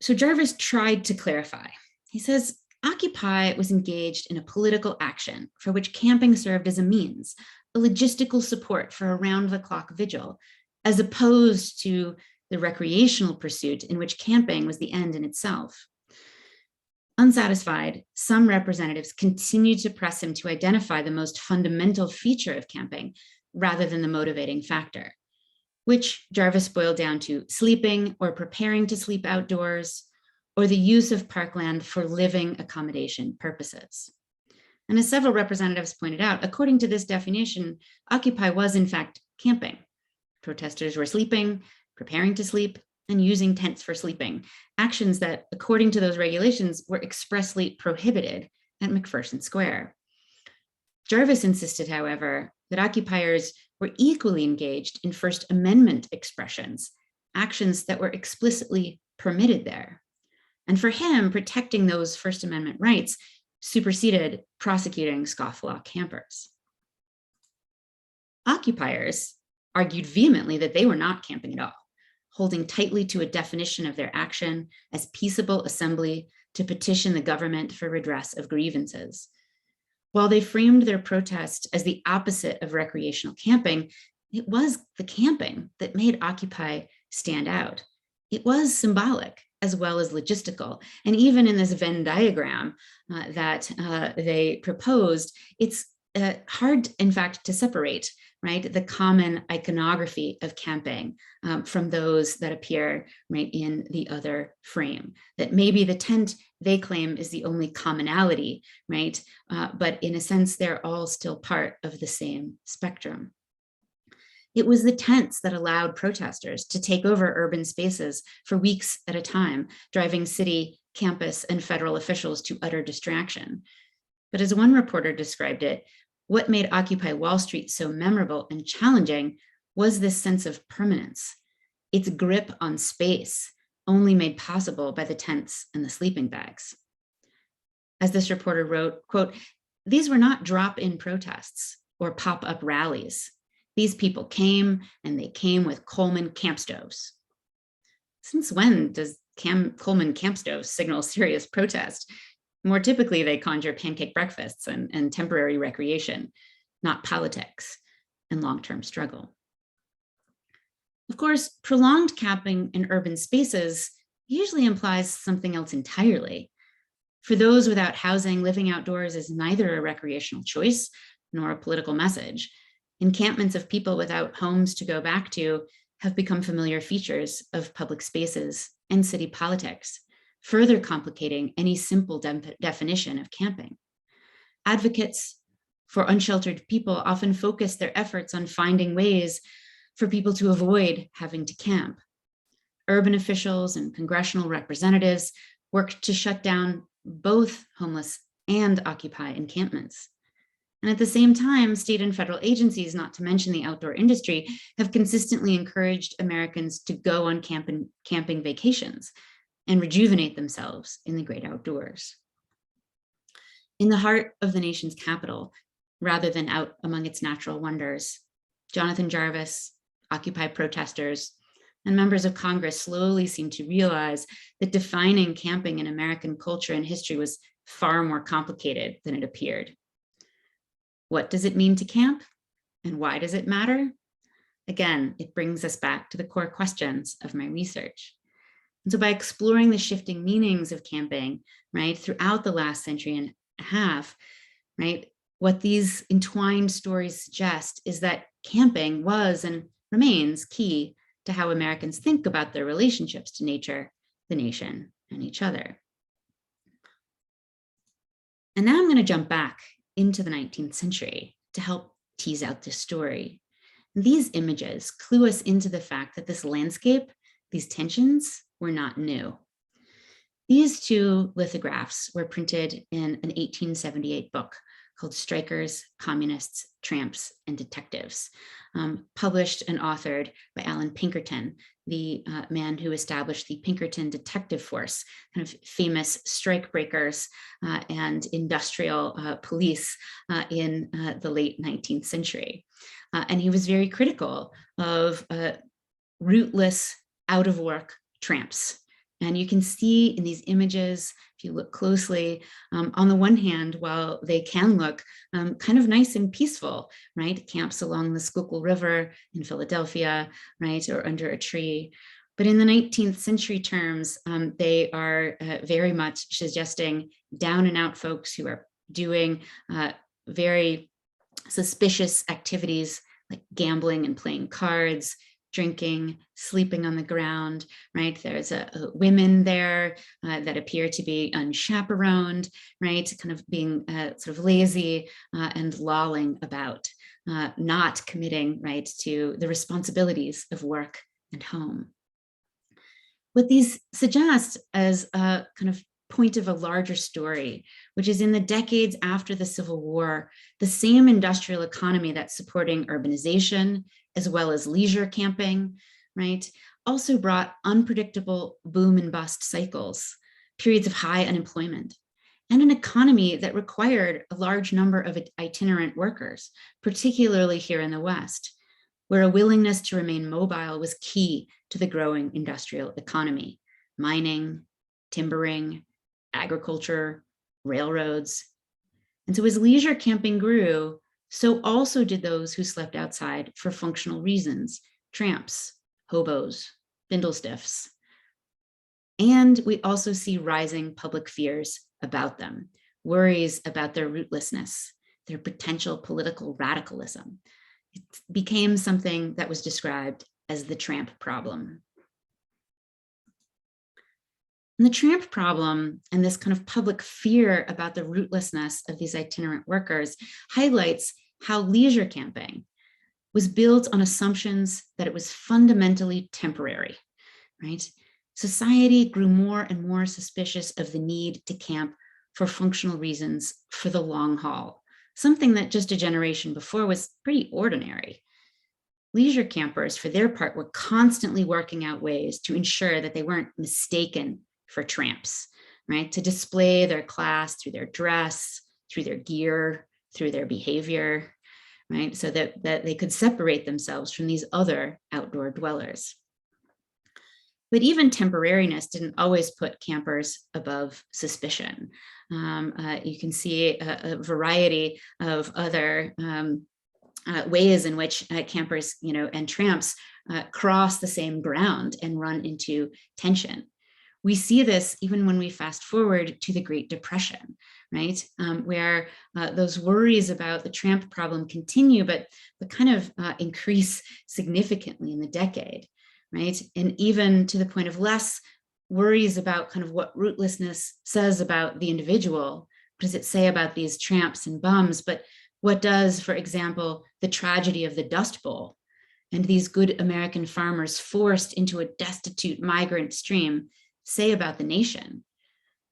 So Jarvis tried to clarify. He says, Occupy was engaged in a political action for which camping served as a means, a logistical support for a round-the-clock vigil, as opposed to the recreational pursuit in which camping was the end in itself. Unsatisfied, some representatives continued to press him to identify the most fundamental feature of camping rather than the motivating factor, which Jarvis boiled down to sleeping or preparing to sleep outdoors, or the use of parkland for living accommodation purposes. And as several representatives pointed out, according to this definition, Occupy was in fact camping. Protesters were sleeping, preparing to sleep, and using tents for sleeping, actions that, according to those regulations, were expressly prohibited at McPherson Square. Jarvis insisted, however, that occupiers were equally engaged in First Amendment expressions, actions that were explicitly permitted there. And for him, protecting those First Amendment rights superseded prosecuting scofflaw campers. Occupiers argued vehemently that they were not camping at all, holding tightly to a definition of their action as peaceable assembly to petition the government for redress of grievances. While they framed their protest as the opposite of recreational camping, it was the camping that made Occupy stand out. It was symbolic as well as logistical. And even in this Venn diagram that they proposed, it's hard, in fact, to separate, right, the common iconography of camping from those that appear, right, in the other frame. That maybe the tent they claim is the only commonality, right? But in a sense, they're all still part of the same spectrum. It was the tents that allowed protesters to take over urban spaces for weeks at a time, driving city, campus, and federal officials to utter distraction. But as one reporter described it, what made Occupy Wall Street so memorable and challenging was this sense of permanence, its grip on space, only made possible by the tents and the sleeping bags. As this reporter wrote, quote, "These were not drop-in protests or pop-up rallies. These people came, and they came with Coleman camp stoves." Since when does Coleman camp stoves signal serious protest? More typically, they conjure pancake breakfasts and temporary recreation, not politics and long-term struggle. Of course, prolonged camping in urban spaces usually implies something else entirely. For those without housing, living outdoors is neither a recreational choice nor a political message. Encampments of people without homes to go back to have become familiar features of public spaces and city politics, further complicating any simple definition of camping. Advocates for unsheltered people often focus their efforts on finding ways for people to avoid having to camp. Urban officials and congressional representatives worked to shut down both homeless and Occupy encampments. And at the same time, state and federal agencies, not to mention the outdoor industry, have consistently encouraged Americans to go on camping vacations and rejuvenate themselves in the great outdoors. In the heart of the nation's capital, rather than out among its natural wonders, Jonathan Jarvis, Occupy protesters, and members of Congress slowly seemed to realize that defining camping in American culture and history was far more complicated than it appeared. What does it mean to camp? And why does it matter? Again, it brings us back to the core questions of my research. And so by exploring the shifting meanings of camping, right, throughout the last century and a half, right, what these entwined stories suggest is that camping was and remains key to how Americans think about their relationships to nature, the nation, and each other. And now I'm going to jump back into the 19th century to help tease out this story. These images clue us into the fact that this landscape, these tensions, were not new. These two lithographs were printed in an 1878 book called Strikers, Communists, Tramps, and Detectives, published and authored by Allan Pinkerton, the man who established the Pinkerton Detective Force, kind of famous strikebreakers and industrial police in the late 19th century. And he was very critical of rootless, out of work tramps And you can see in these images, if you look closely, on the one hand, while they can look kind of nice and peaceful, right? Camps along the Schuylkill River in Philadelphia, right? Or under a tree. But in the 19th century terms, they are very much suggesting down and out folks who are doing very suspicious activities like gambling and playing cards, drinking, sleeping on the ground, right? There's women there that appear to be unchaperoned, right? Kind of being sort of lazy and lolling about, not committing, right, to the responsibilities of work and home. What these suggest as a kind of point of a larger story, which is in the decades after the Civil War, the same industrial economy that's supporting urbanization as well as leisure camping, right, also brought unpredictable boom and bust cycles, periods of high unemployment, and an economy that required a large number of itinerant workers, particularly here in the West, where a willingness to remain mobile was key to the growing industrial economy: mining, timbering, agriculture, railroads. And so as leisure camping grew, so also did those who slept outside for functional reasons: tramps, hobos, bindlestiffs. And we also see rising public fears about them, worries about their rootlessness, their potential political radicalism. It became something that was described as the tramp problem. And the tramp problem and this kind of public fear about the rootlessness of these itinerant workers highlights how leisure camping was built on assumptions that it was fundamentally temporary, right? Society grew more and more suspicious of the need to camp for functional reasons for the long haul, something that just a generation before was pretty ordinary. Leisure campers, for their part, were constantly working out ways to ensure that they weren't mistaken for tramps, right? To display their class through their dress, through their gear, through their behavior, right? So that they could separate themselves from these other outdoor dwellers. But even temporariness didn't always put campers above suspicion. You can see a variety of other ways in which campers, and tramps cross the same ground and run into tension. We see this even when we fast forward to the Great Depression, right? Where those worries about the tramp problem continue, but kind of increase significantly in the decade, right? And even to the point of less worries about kind of what rootlessness says about the individual. What does it say about these tramps and bums? But what does, for example, the tragedy of the Dust Bowl and these good American farmers forced into a destitute migrant stream say about the nation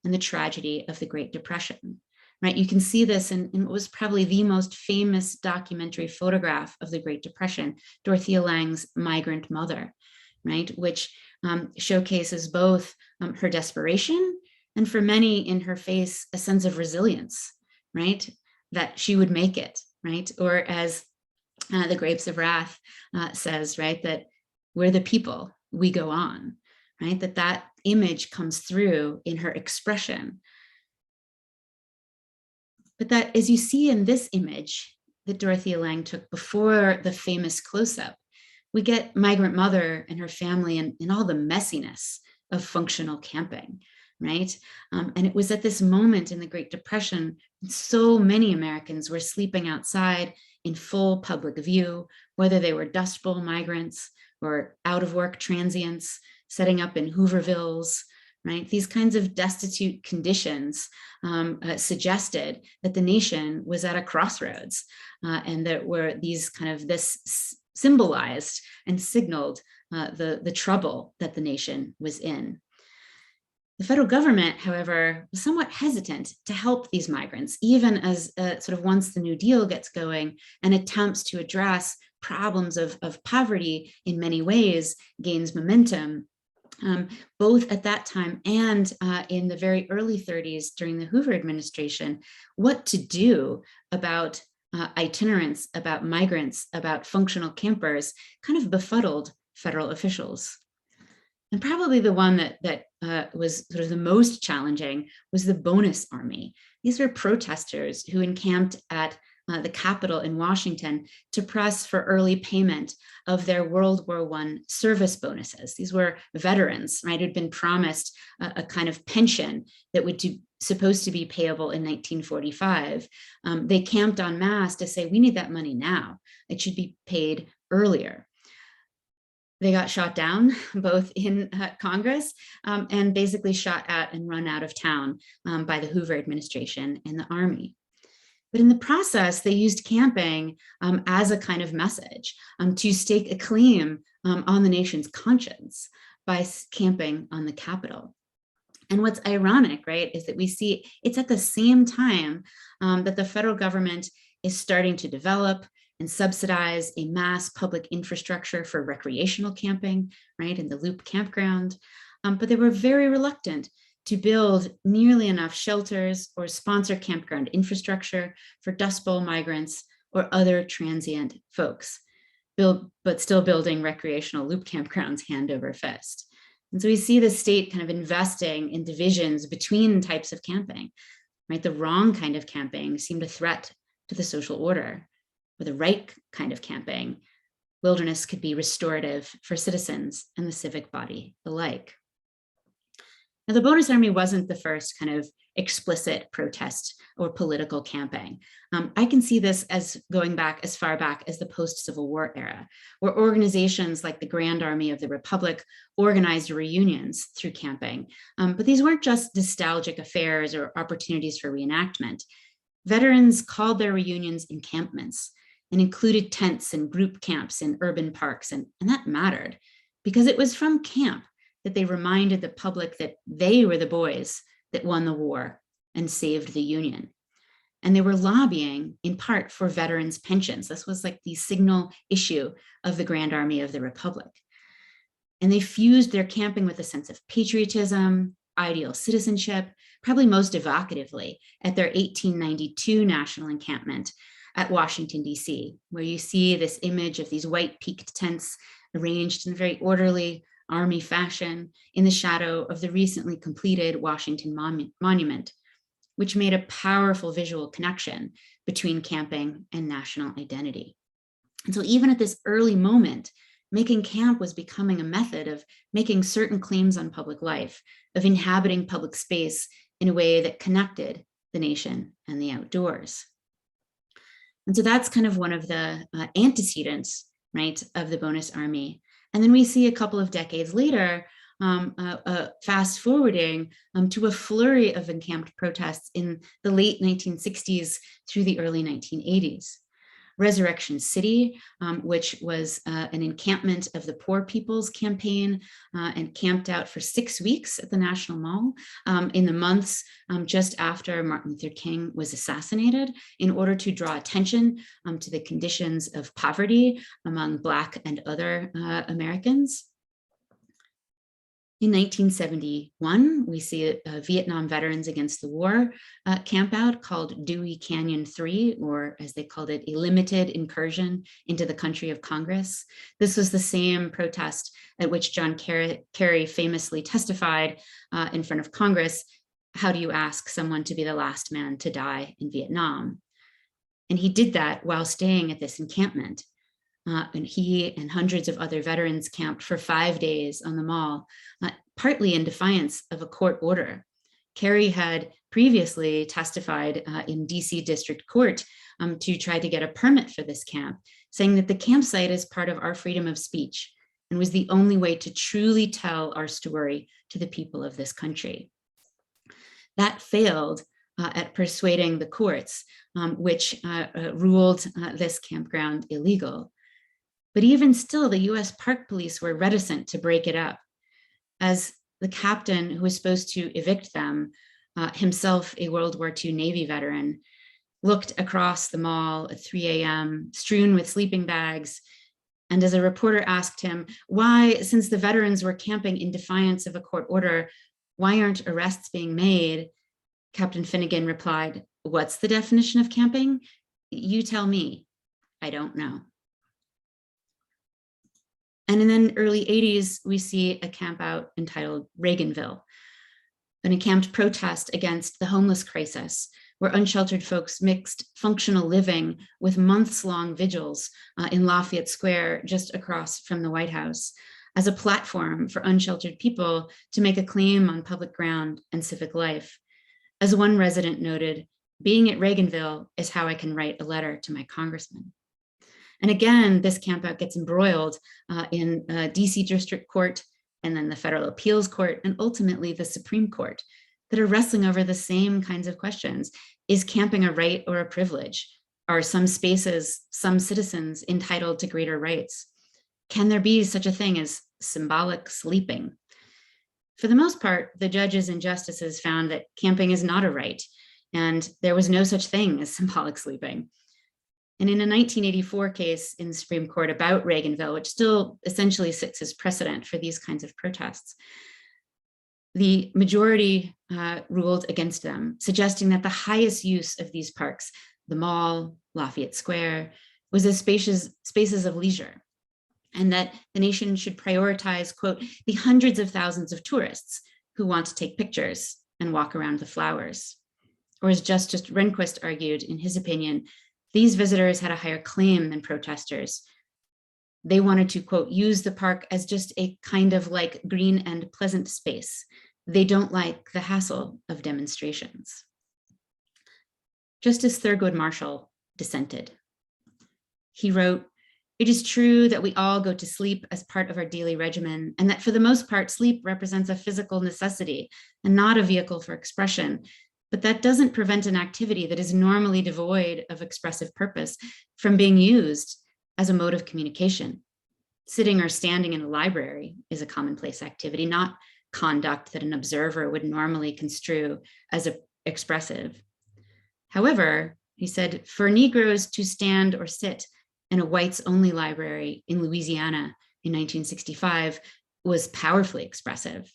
and the tragedy of the Great Depression, right? You can see this in what was probably the most famous documentary photograph of the Great Depression, Dorothea Lange's Migrant Mother, right? Which showcases both her desperation and, for many, in her face, a sense of resilience, right? That she would make it, right? Or as the Grapes of Wrath says, right? That we're the people, we go on, right? That image comes through in her expression. But that, as you see in this image that Dorothea Lange took before the famous close-up, we get Migrant Mother and her family and all the messiness of functional camping, right? And it was at this moment in the Great Depression, so many Americans were sleeping outside in full public view, whether they were Dust Bowl migrants or out-of-work transients, setting up in Hoovervilles, right? These kinds of destitute conditions suggested that the nation was at a crossroads, and that were these kind of this symbolized and signaled the trouble that the nation was in. The federal government, however, was somewhat hesitant to help these migrants, even as sort of once the New Deal gets going and attempts to address problems of poverty in many ways gains momentum. Both at that time and in the very early 30s during the Hoover administration, what to do about itinerants, about migrants, about functional campers kind of befuddled federal officials. And probably the one that was sort of the most challenging was the Bonus Army. These were protesters who encamped at the Capitol in Washington to press for early payment of their World War I service bonuses. These were veterans, right, who'd been promised a kind of pension that would supposed to be payable in 1945. They camped en masse to say, we need that money now. It should be paid earlier. They got shot down, both in Congress and basically shot at and run out of town by the Hoover administration and the Army. But in the process, they used camping as a kind of message to stake a claim on the nation's conscience by camping on the Capitol. And what's ironic, right, is that we see it's at the same time that the federal government is starting to develop and subsidize a mass public infrastructure for recreational camping, right, in the Loop campground. But they were very reluctant to build nearly enough shelters or sponsor campground infrastructure for Dust Bowl migrants or other transient folks, but still building recreational Loop campgrounds hand over fist. And so we see the state kind of investing in divisions between types of camping, right? The wrong kind of camping seemed a threat to the social order. Or the right kind of camping, wilderness could be restorative for citizens and the civic body alike. Now, the Bonus Army wasn't the first kind of explicit protest or political camping. I can see this as going back as far back as the post-Civil War era, where organizations like the Grand Army of the Republic organized reunions through camping. But these weren't just nostalgic affairs or opportunities for reenactment. Veterans called their reunions encampments and included tents and group camps in urban parks. And that mattered because it was from camp that they reminded the public that they were the boys that won the war and saved the Union. And they were lobbying in part for veterans' pensions. This was like the signal issue of the Grand Army of the Republic. And they fused their camping with a sense of patriotism, ideal citizenship, probably most evocatively at their 1892 national encampment at Washington, D.C., where you see this image of these white peaked tents arranged in very orderly Army fashion in the shadow of the recently completed Washington Monument, which made a powerful visual connection between camping and national identity. And so even at this early moment, making camp was becoming a method of making certain claims on public life, of inhabiting public space in a way that connected the nation and the outdoors. And so that's kind of one of the antecedents, right, of the Bonus Army. And then we see a couple of decades later, fast forwarding to a flurry of encamped protests in the late 1960s through the early 1980s. Resurrection City, which was an encampment of the Poor People's Campaign and camped out for 6 weeks at the National Mall in the months just after Martin Luther King was assassinated in order to draw attention to the conditions of poverty among Black and other Americans. In 1971, we see a Vietnam Veterans Against the War campout called Dewey Canyon 3, or as they called it, a limited incursion into the country of Congress. This was the same protest at which John Kerry famously testified in front of Congress, how do you ask someone to be the last man to die in Vietnam? And he did that while staying at this encampment. And he and hundreds of other veterans camped for 5 days on the mall, partly in defiance of a court order. Kerry had previously testified in DC District Court to try to get a permit for this camp, saying that the campsite is part of our freedom of speech and was the only way to truly tell our story to the people of this country. That failed at persuading the courts, which ruled this campground illegal. But even still, the US Park Police were reticent to break it up, as the captain who was supposed to evict them, himself a World War II Navy veteran, looked across the mall at 3 a.m., strewn with sleeping bags. And as a reporter asked him why, since the veterans were camping in defiance of a court order, why aren't arrests being made? Captain Finnegan replied, "What's the definition of camping? You tell me. I don't know." And in the early 80s, we see a camp out entitled Reaganville, an encamped protest against the homeless crisis, where unsheltered folks mixed functional living with months-long vigils in Lafayette Square, just across from the White House, as a platform for unsheltered people to make a claim on public ground and civic life. As one resident noted, being at Reaganville is how I can write a letter to my congressman. And again, this campout gets embroiled in DC District Court, and then the Federal Appeals Court, and ultimately the Supreme Court, that are wrestling over the same kinds of questions. Is camping a right or a privilege? Are some spaces, some citizens entitled to greater rights? Can there be such a thing as symbolic sleeping? For the most part, the judges and justices found that camping is not a right, and there was no such thing as symbolic sleeping. And in a 1984 case in the Supreme Court about Reaganville, which still essentially sits as precedent for these kinds of protests, the majority ruled against them, suggesting that the highest use of these parks, the mall, Lafayette Square, was as spaces of leisure, and that the nation should prioritize, quote, the hundreds of thousands of tourists who want to take pictures and walk around the flowers. Or as Justice Rehnquist argued in his opinion, these visitors had a higher claim than protesters. They wanted to, quote, use the park as just a kind of like green and pleasant space. They don't like the hassle of demonstrations. Justice Thurgood Marshall dissented. He wrote, "It is true that we all go to sleep as part of our daily regimen, and that for the most part, sleep represents a physical necessity and not a vehicle for expression. But that doesn't prevent an activity that is normally devoid of expressive purpose from being used as a mode of communication. Sitting or standing in a library is a commonplace activity, not conduct that an observer would normally construe as expressive. However," he said, "for Negroes to stand or sit in a whites-only library in Louisiana in 1965 was powerfully expressive.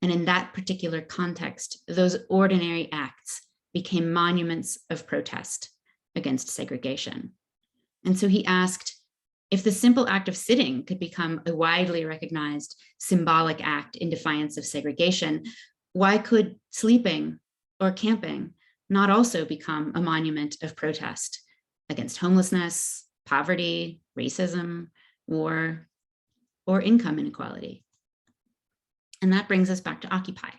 And in that particular context, those ordinary acts became monuments of protest against segregation." And so he asked, if the simple act of sitting could become a widely recognized symbolic act in defiance of segregation, why could sleeping or camping not also become a monument of protest against homelessness, poverty, racism, war, or income inequality? And that brings us back to Occupy,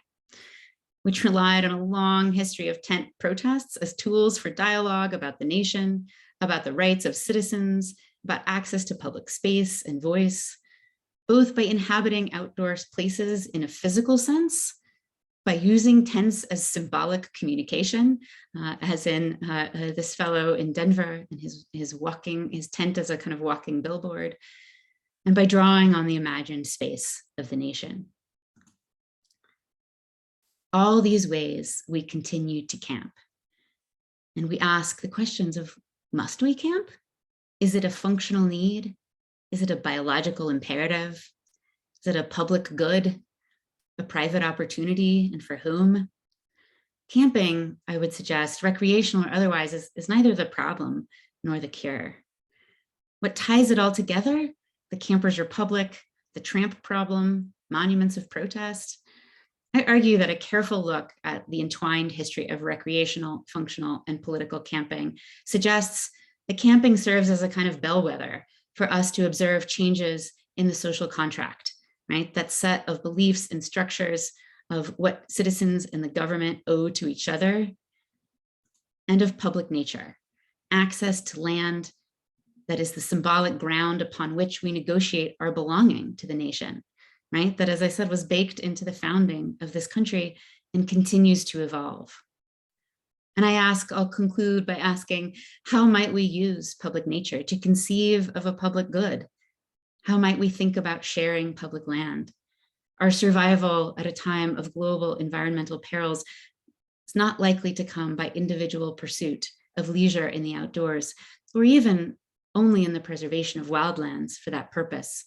which relied on a long history of tent protests as tools for dialogue about the nation, about the rights of citizens, about access to public space and voice, both by inhabiting outdoor places in a physical sense, by using tents as symbolic communication, as in this fellow in Denver and his tent as a kind of walking billboard, and by drawing on the imagined space of the nation. All these ways we continue to camp. And we ask the questions of, must we camp? Is it a functional need? Is it a biological imperative? Is it a public good, a private opportunity, and for whom? Camping, I would suggest, recreational or otherwise, is neither the problem nor the cure. What ties it all together, the Campers Republic, the tramp problem, monuments of protest, I argue that a careful look at the entwined history of recreational, functional, and political camping suggests that camping serves as a kind of bellwether for us to observe changes in the social contract, right? That set of beliefs and structures of what citizens and the government owe to each other, and of public nature, access to land that is the symbolic ground upon which we negotiate our belonging to the nation, right? That, as I said, was baked into the founding of this country and continues to evolve. And I'll conclude by asking, how might we use public nature to conceive of a public good? How might we think about sharing public land? Our survival at a time of global environmental perils is not likely to come by individual pursuit of leisure in the outdoors, or even only in the preservation of wildlands for that purpose.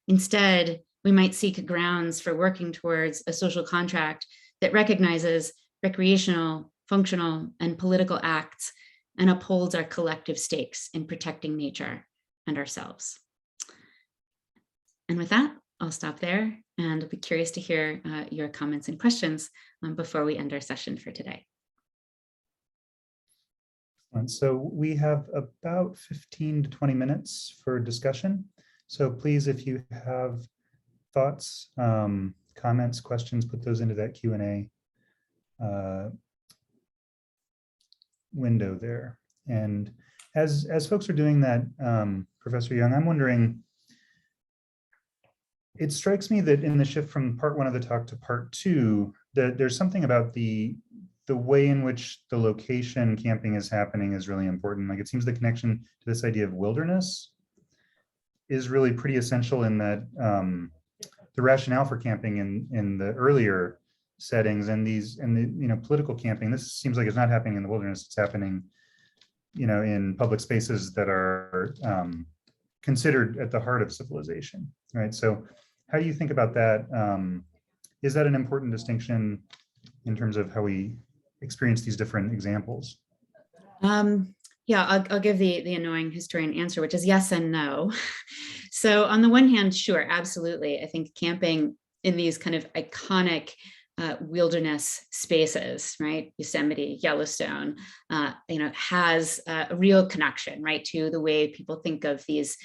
Instead, we might seek grounds for working towards a social contract that recognizes recreational, functional, and political acts and upholds our collective stakes in protecting nature and ourselves. And with that, I'll stop there and I'll be curious to hear your comments and questions before we end our session for today. And so we have about 15 to 20 minutes for discussion. So please, if you have thoughts, comments, questions, put those into that Q&A window there. And as folks are doing that, Professor Young, I'm wondering, it strikes me that in the shift from part one of the talk to part two, that there's something about the way in which the location camping is happening is really important. Like, it seems the connection to this idea of wilderness is really pretty essential in that the rationale for camping in the earlier settings and the political camping, this seems like it's not happening in the wilderness, it's happening in public spaces that are considered at the heart of civilization, right? So how do you think about that? Is that an important distinction in terms of how we experience these different examples? Yeah, I'll give the annoying historian answer, which is yes and no. So on the one hand, sure, absolutely. I think camping in these kind of iconic wilderness spaces, right? Yosemite, Yellowstone, has a real connection, right, to the way people think of these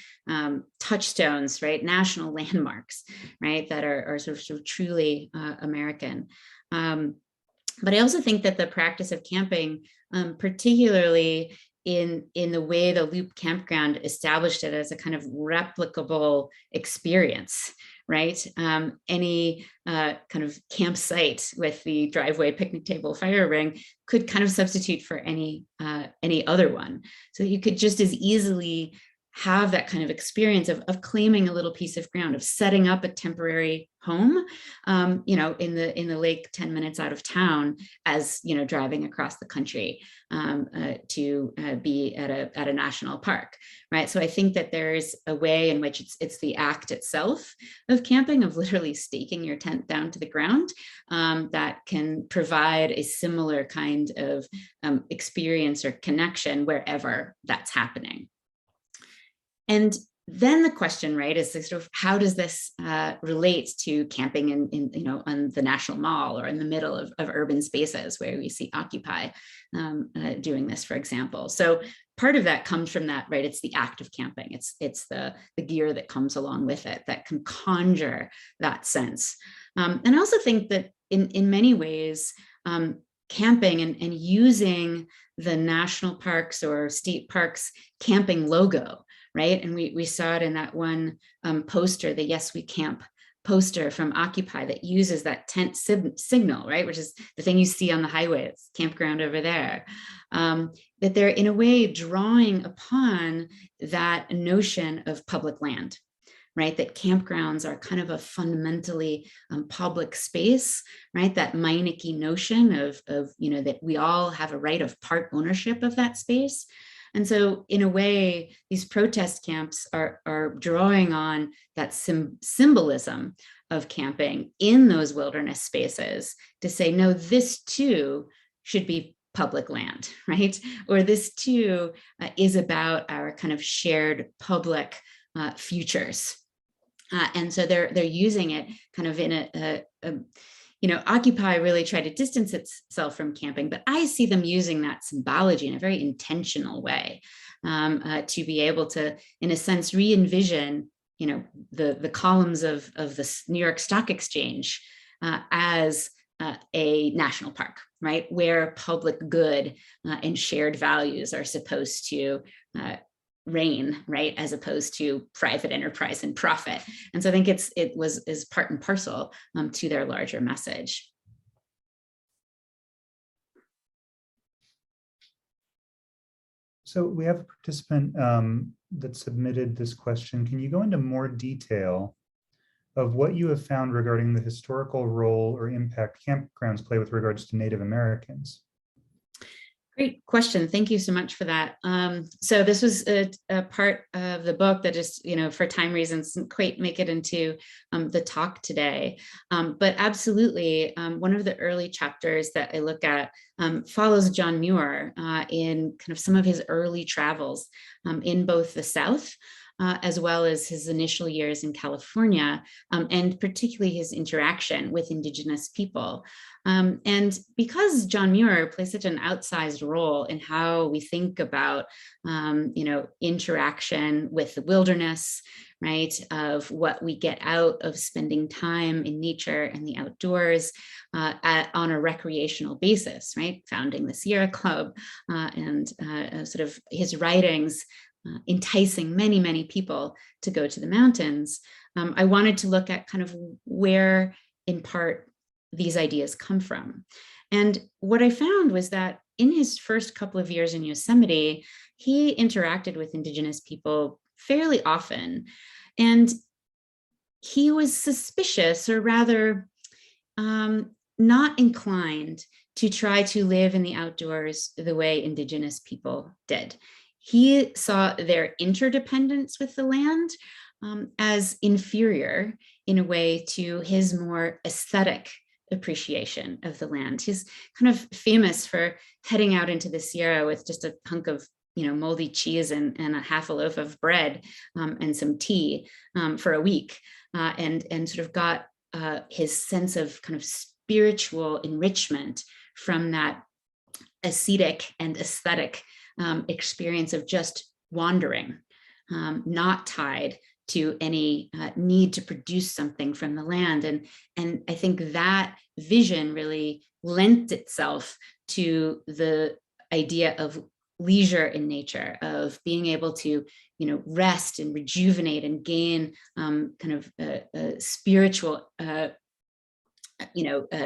touchstones, right? National landmarks, right? That are sort of truly American. But I also think that the practice of camping, particularly in the way the Loop Campground established it as a kind of replicable experience, right? Any kind of campsite with the driveway, picnic table, fire ring could kind of substitute for any other one. So you could just as easily have that kind of experience of claiming a little piece of ground, of setting up a temporary home, in the lake 10 minutes out of town, as driving across the country to be at a national park, right? So I think that there's a way in which it's the act itself of camping, of literally staking your tent down to the ground, that can provide a similar kind of experience or connection wherever that's happening. And then the question, right, is sort of how does this relate to camping in on the National Mall or in the middle of urban spaces where we see Occupy doing this, for example. So part of that comes from that, right? It's the act of camping. It's the gear that comes along with it that can conjure that sense. And I also think that in many ways, camping and using the national parks or state parks camping logo, right? And we saw it in that one poster, the Yes We Camp poster from Occupy, that uses that tent signal, right? Which is the thing you see on the highway, it's campground over there. That they're in a way drawing upon that notion of public land, right? That campgrounds are kind of a fundamentally public space, right? That Meineke notion of that we all have a right of part ownership of that space. And so in a way, these protest camps are drawing on that symbolism of camping in those wilderness spaces to say, no, this too should be public land, right? Or this too is about our kind of shared public futures. And so they're using it kind of in a Occupy really tried to distance itself from camping, but I see them using that symbology in a very intentional way to be able to, in a sense, re-envision, the columns of the New York Stock Exchange as a national park, right, where public good and shared values are supposed to reign, right, as opposed to private enterprise and profit. And so I think is part and parcel to their larger message. So we have a participant that submitted this question. Can you go into more detail of what you have found regarding the historical role or impact campgrounds play with regards to Native Americans? Great question. Thank you so much for that. So this was a part of the book that just, for time reasons, didn't quite make it into the talk today. But absolutely, one of the early chapters that I look at follows John Muir in kind of some of his early travels in both the South as well as his initial years in California, and particularly his interaction with Indigenous people. And because John Muir plays such an outsized role in how we think about, interaction with the wilderness, right, of what we get out of spending time in nature and the outdoors on a recreational basis, right, founding the Sierra Club, and sort of his writings enticing many, many people to go to the mountains. I wanted to look at kind of where, in part, these ideas come from. And what I found was that in his first couple of years in Yosemite, he interacted with Indigenous people fairly often. And he was suspicious, or rather not inclined to try to live in the outdoors the way Indigenous people did. He saw their interdependence with the land as inferior in a way to his more aesthetic appreciation of the land. He's kind of famous for heading out into the Sierra with just a hunk of moldy cheese and a half a loaf of bread and some tea for a week, and sort of got his sense of kind of spiritual enrichment from that ascetic and aesthetic experience of just wandering, not tied to any need to produce something from the land. And I think that vision really lent itself to the idea of leisure in nature, of being able to rest and rejuvenate and gain kind of spiritual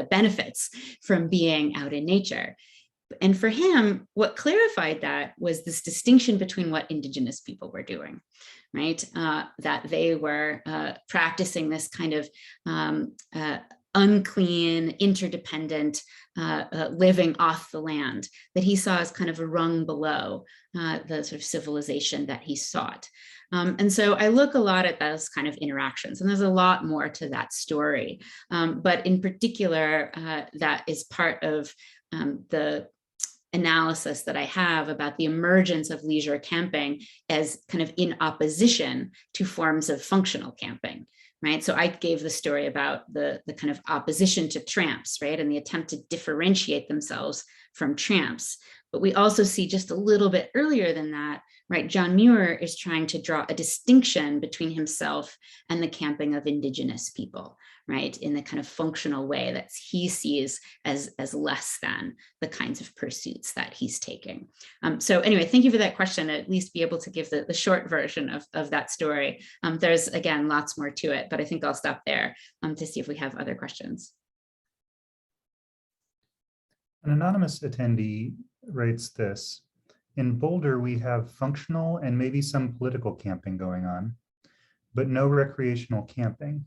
benefits from being out in nature. And for him, what clarified that was this distinction between what Indigenous people were doing, right? That they were practicing this kind of unclean, interdependent living off the land that he saw as kind of a rung below the sort of civilization that he sought. And so I look a lot at those kind of interactions, and there's a lot more to that story. But in particular, that is part of the analysis that I have about the emergence of leisure camping as kind of in opposition to forms of functional camping, right? So I gave the story about the kind of opposition to tramps, right? And the attempt to differentiate themselves from tramps. But we also see just a little bit earlier than that, right? John Muir is trying to draw a distinction between himself and the camping of Indigenous people, right? In the kind of functional way that he sees as less than the kinds of pursuits that he's taking. So anyway, thank you for that question, at least be able to give the short version of that story. There's, again, lots more to it, but I think I'll stop there to see if we have other questions. An anonymous attendee writes this: in Boulder, we have functional and maybe some political camping going on, but no recreational camping.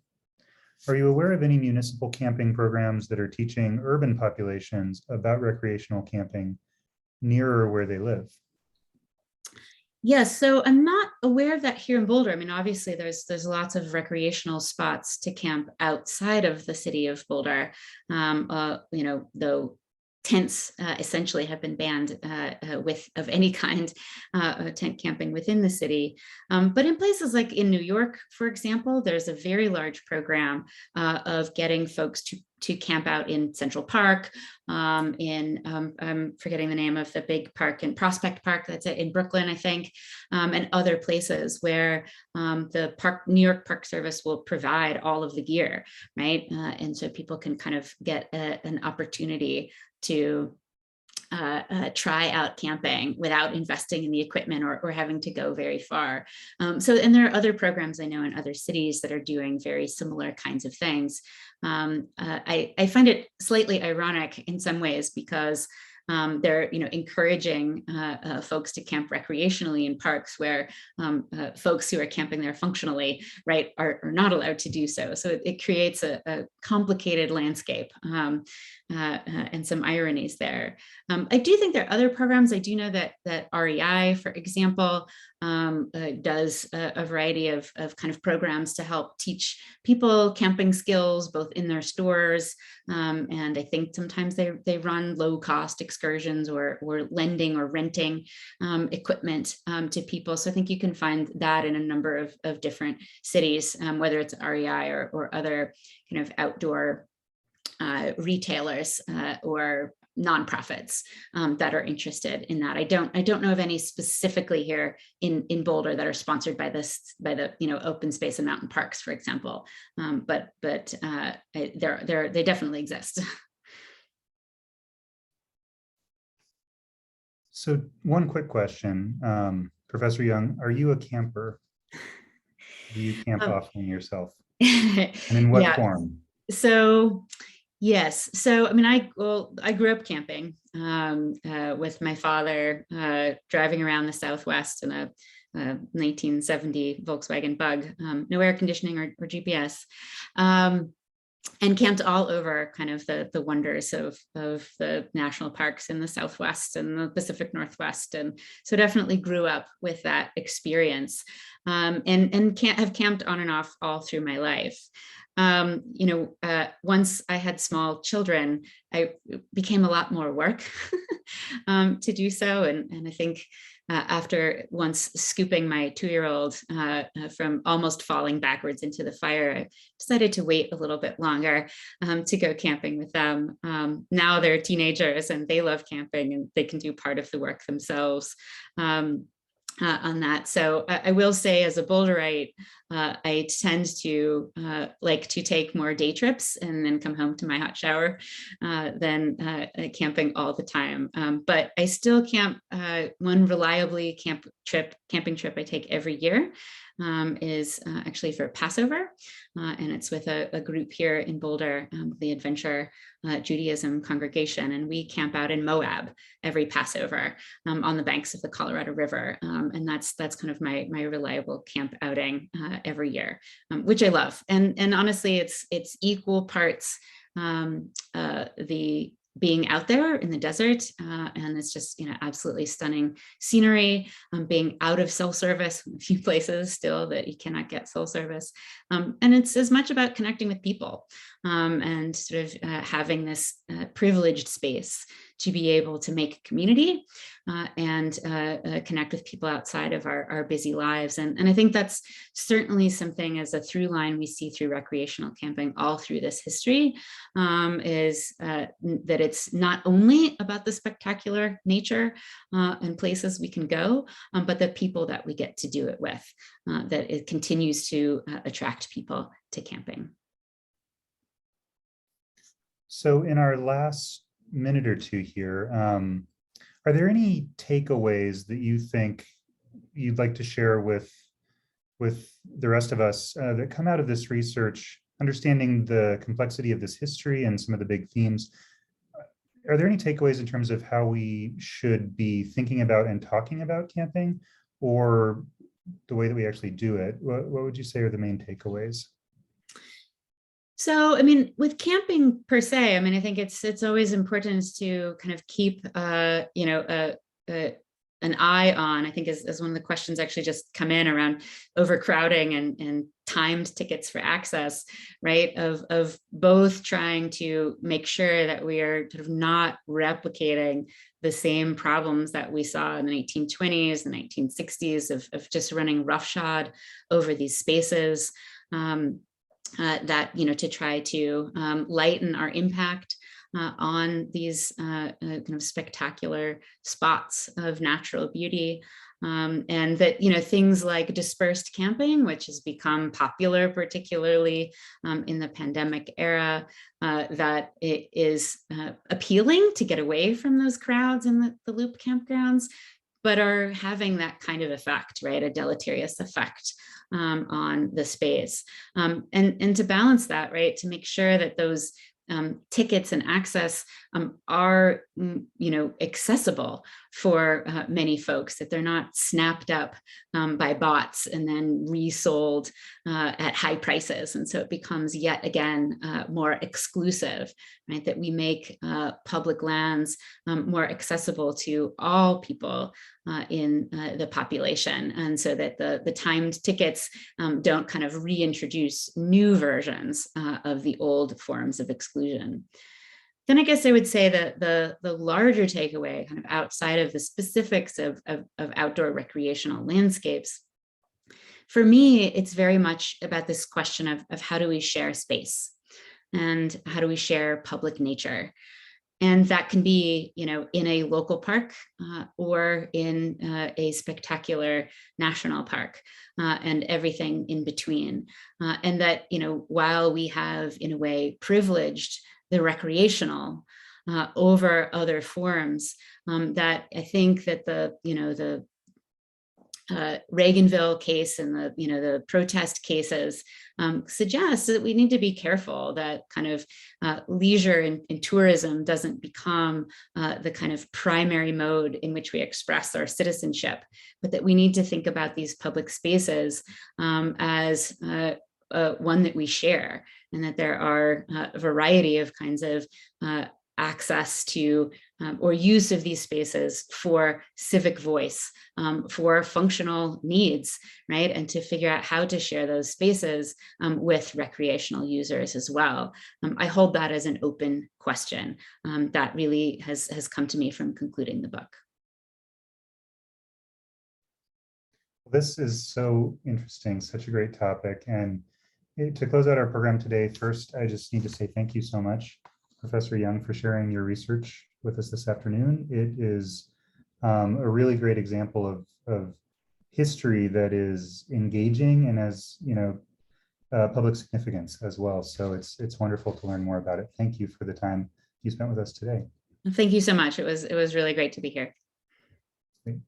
Are you aware of any municipal camping programs that are teaching urban populations about recreational camping nearer where they live? Yes, so I'm not aware of that here in Boulder. I mean, obviously there's lots of recreational spots to camp outside of the city of Boulder, though tents essentially have been banned of any kind tent camping within the city. But in places like in New York, for example, there's a very large program of getting folks to camp out in Central Park, I'm forgetting the name of the big park in Prospect Park, that's it, in Brooklyn, I think, and other places where the New York Park Service will provide all of the gear, right? And so people can kind of get an opportunity to try out camping without investing in the equipment or having to go very far. And there are other programs I know in other cities that are doing very similar kinds of things. I find it slightly ironic in some ways because they're encouraging folks to camp recreationally in parks where folks who are camping there functionally, right, are not allowed to do so. So it creates a complicated landscape and some ironies there. I do think there are other programs. I do know that REI, for example, does a variety of kind of programs to help teach people camping skills, both in their stores. And I think sometimes they run low cost excursions or lending or renting equipment to people. So I think you can find that in a number of different cities, whether it's REI or other kind of outdoor retailers or nonprofits that are interested in that. I don't know of any specifically here in Boulder that are sponsored by the open space and mountain parks, for example. But they definitely exist. So one quick question, Professor Young, are you a camper? Do you camp often yourself? And in what Yeah. form? So yes. So, I mean, I grew up camping with my father, driving around the Southwest in a 1970 Volkswagen Bug, no air conditioning or GPS, and camped all over kind of the wonders of the national parks in the Southwest and the Pacific Northwest. And so definitely grew up with that experience, and have camped on and off all through my life. Once I had small children, it became a lot more work to do so. And I think after once scooping my 2-year-old from almost falling backwards into the fire, I decided to wait a little bit longer to go camping with them. Now they're teenagers and they love camping and they can do part of the work themselves. On that. So I will say, as a Boulderite, I tend to like to take more day trips and then come home to my hot shower than camping all the time. But I still camp. One reliably camping trip I take every year is actually for Passover, and it's with a group here in Boulder, the Adventure Judaism congregation, and we camp out in Moab every Passover on the banks of the Colorado River, and that's kind of my reliable camp outing every year, which I love. And honestly, it's equal parts the being out there in the desert, and it's just absolutely stunning scenery, being out of cell service in a few places still that you cannot get cell service, and it's as much about connecting with people and sort of having this privileged space to be able to make community and connect with people outside of our busy lives. And I think that's certainly something as a through line we see through recreational camping all through this history, is that it's not only about the spectacular nature and places we can go, but the people that we get to do it with, that it continues to attract people to camping. So in our last minute or two here, are there any takeaways that you think you'd like to share with the rest of us that come out of this research, understanding the complexity of this history and some of the big themes? Are there any takeaways in terms of how we should be thinking about and talking about camping, or the way that we actually do it? What would you say are the main takeaways? So, I mean, with camping per se, I mean, I think it's always important to kind of keep, an eye on, I think as one of the questions actually just come in around overcrowding and timed tickets for access, right? Of both trying to make sure that we are sort of not replicating the same problems that we saw in the 1920s, the 1960s of just running roughshod over these spaces. That, to try to lighten our impact on these kind of spectacular spots of natural beauty. And that, things like dispersed camping, which has become popular, particularly in the pandemic era, that it is appealing to get away from those crowds in the loop campgrounds, but are having that kind of effect, right? A deleterious effect on the space. And to balance that, right? To make sure that those tickets and access are, accessible for many folks, that they're not snapped up by bots and then resold at high prices. And so it becomes yet again more exclusive, right? That we make public lands more accessible to all people in the population, and so that the timed tickets don't kind of reintroduce new versions of the old forms of exclusion. Then I guess I would say that the larger takeaway, kind of outside of the specifics of outdoor recreational landscapes, for me, it's very much about this question of how do we share space and how do we share public nature. And that can be, in a local park or in a spectacular national park and everything in between. And that, while we have, in a way, privileged the recreational over other forms, that I think that the Reaganville case and the protest cases suggest that we need to be careful that kind of leisure and tourism doesn't become the kind of primary mode in which we express our citizenship, but that we need to think about these public spaces as one that we share, and that there are a variety of kinds of access to or use of these spaces for civic voice, for functional needs, right? And to figure out how to share those spaces with recreational users as well. I hold that as an open question that really has come to me from concluding the book. This is so interesting, such a great topic. And to close out our program today, first, I just need to say thank you so much, Professor Young, for sharing your research with us this afternoon. It is a really great example of history that is engaging and has, public significance as well. So it's wonderful to learn more about it. Thank you for the time you spent with us today. Thank you so much. It was really great to be here. Great.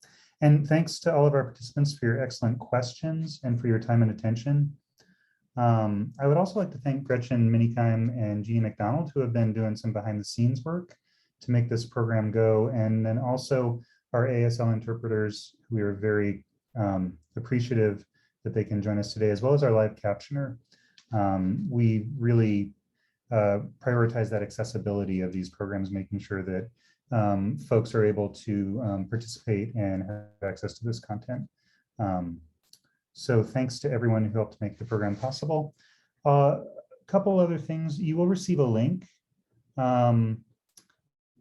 And thanks to all of our participants for your excellent questions and for your time and attention. I would also like to thank Gretchen Minikheim and Jeannie McDonald, who have been doing some behind the scenes work to make this program go. And then also our ASL interpreters, who we are very appreciative that they can join us today, as well as our live captioner. We really prioritize that accessibility of these programs, making sure that folks are able to participate and have access to this content. So thanks to everyone who helped make the program possible. A couple other things, you will receive a link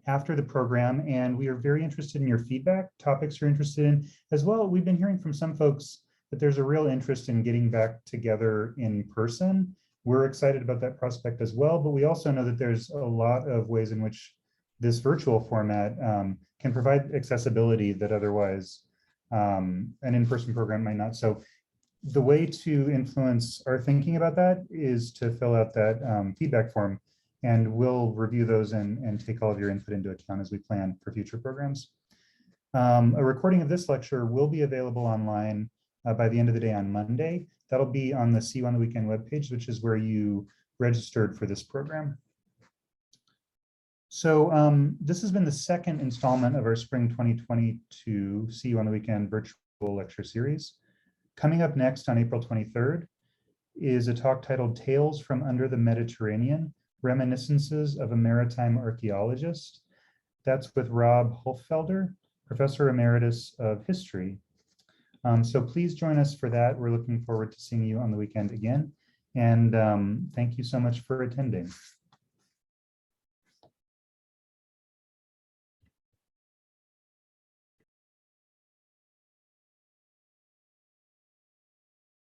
after the program, and we are very interested in your feedback, topics you're interested in. As well, we've been hearing from some folks that there's a real interest in getting back together in person. We're excited about that prospect as well, but we also know that there's a lot of ways in which this virtual format can provide accessibility that otherwise an in-person program might not. So the way to influence our thinking about that is to fill out that feedback form, and we'll review those and take all of your input into account as we plan for future programs. A recording of this lecture will be available online by the end of the day on Monday. That'll be on the CU on the Weekend webpage, which is where you registered for this program. So this has been the second installment of our Spring 2022 CU on the Weekend virtual lecture series. Coming up next on April 23rd is a talk titled Tales from Under the Mediterranean, Reminiscences of a Maritime Archaeologist. That's with Rob Holfelder, Professor Emeritus of History. So please join us for that. We're looking forward to seeing you on the weekend again. And thank you so much for attending.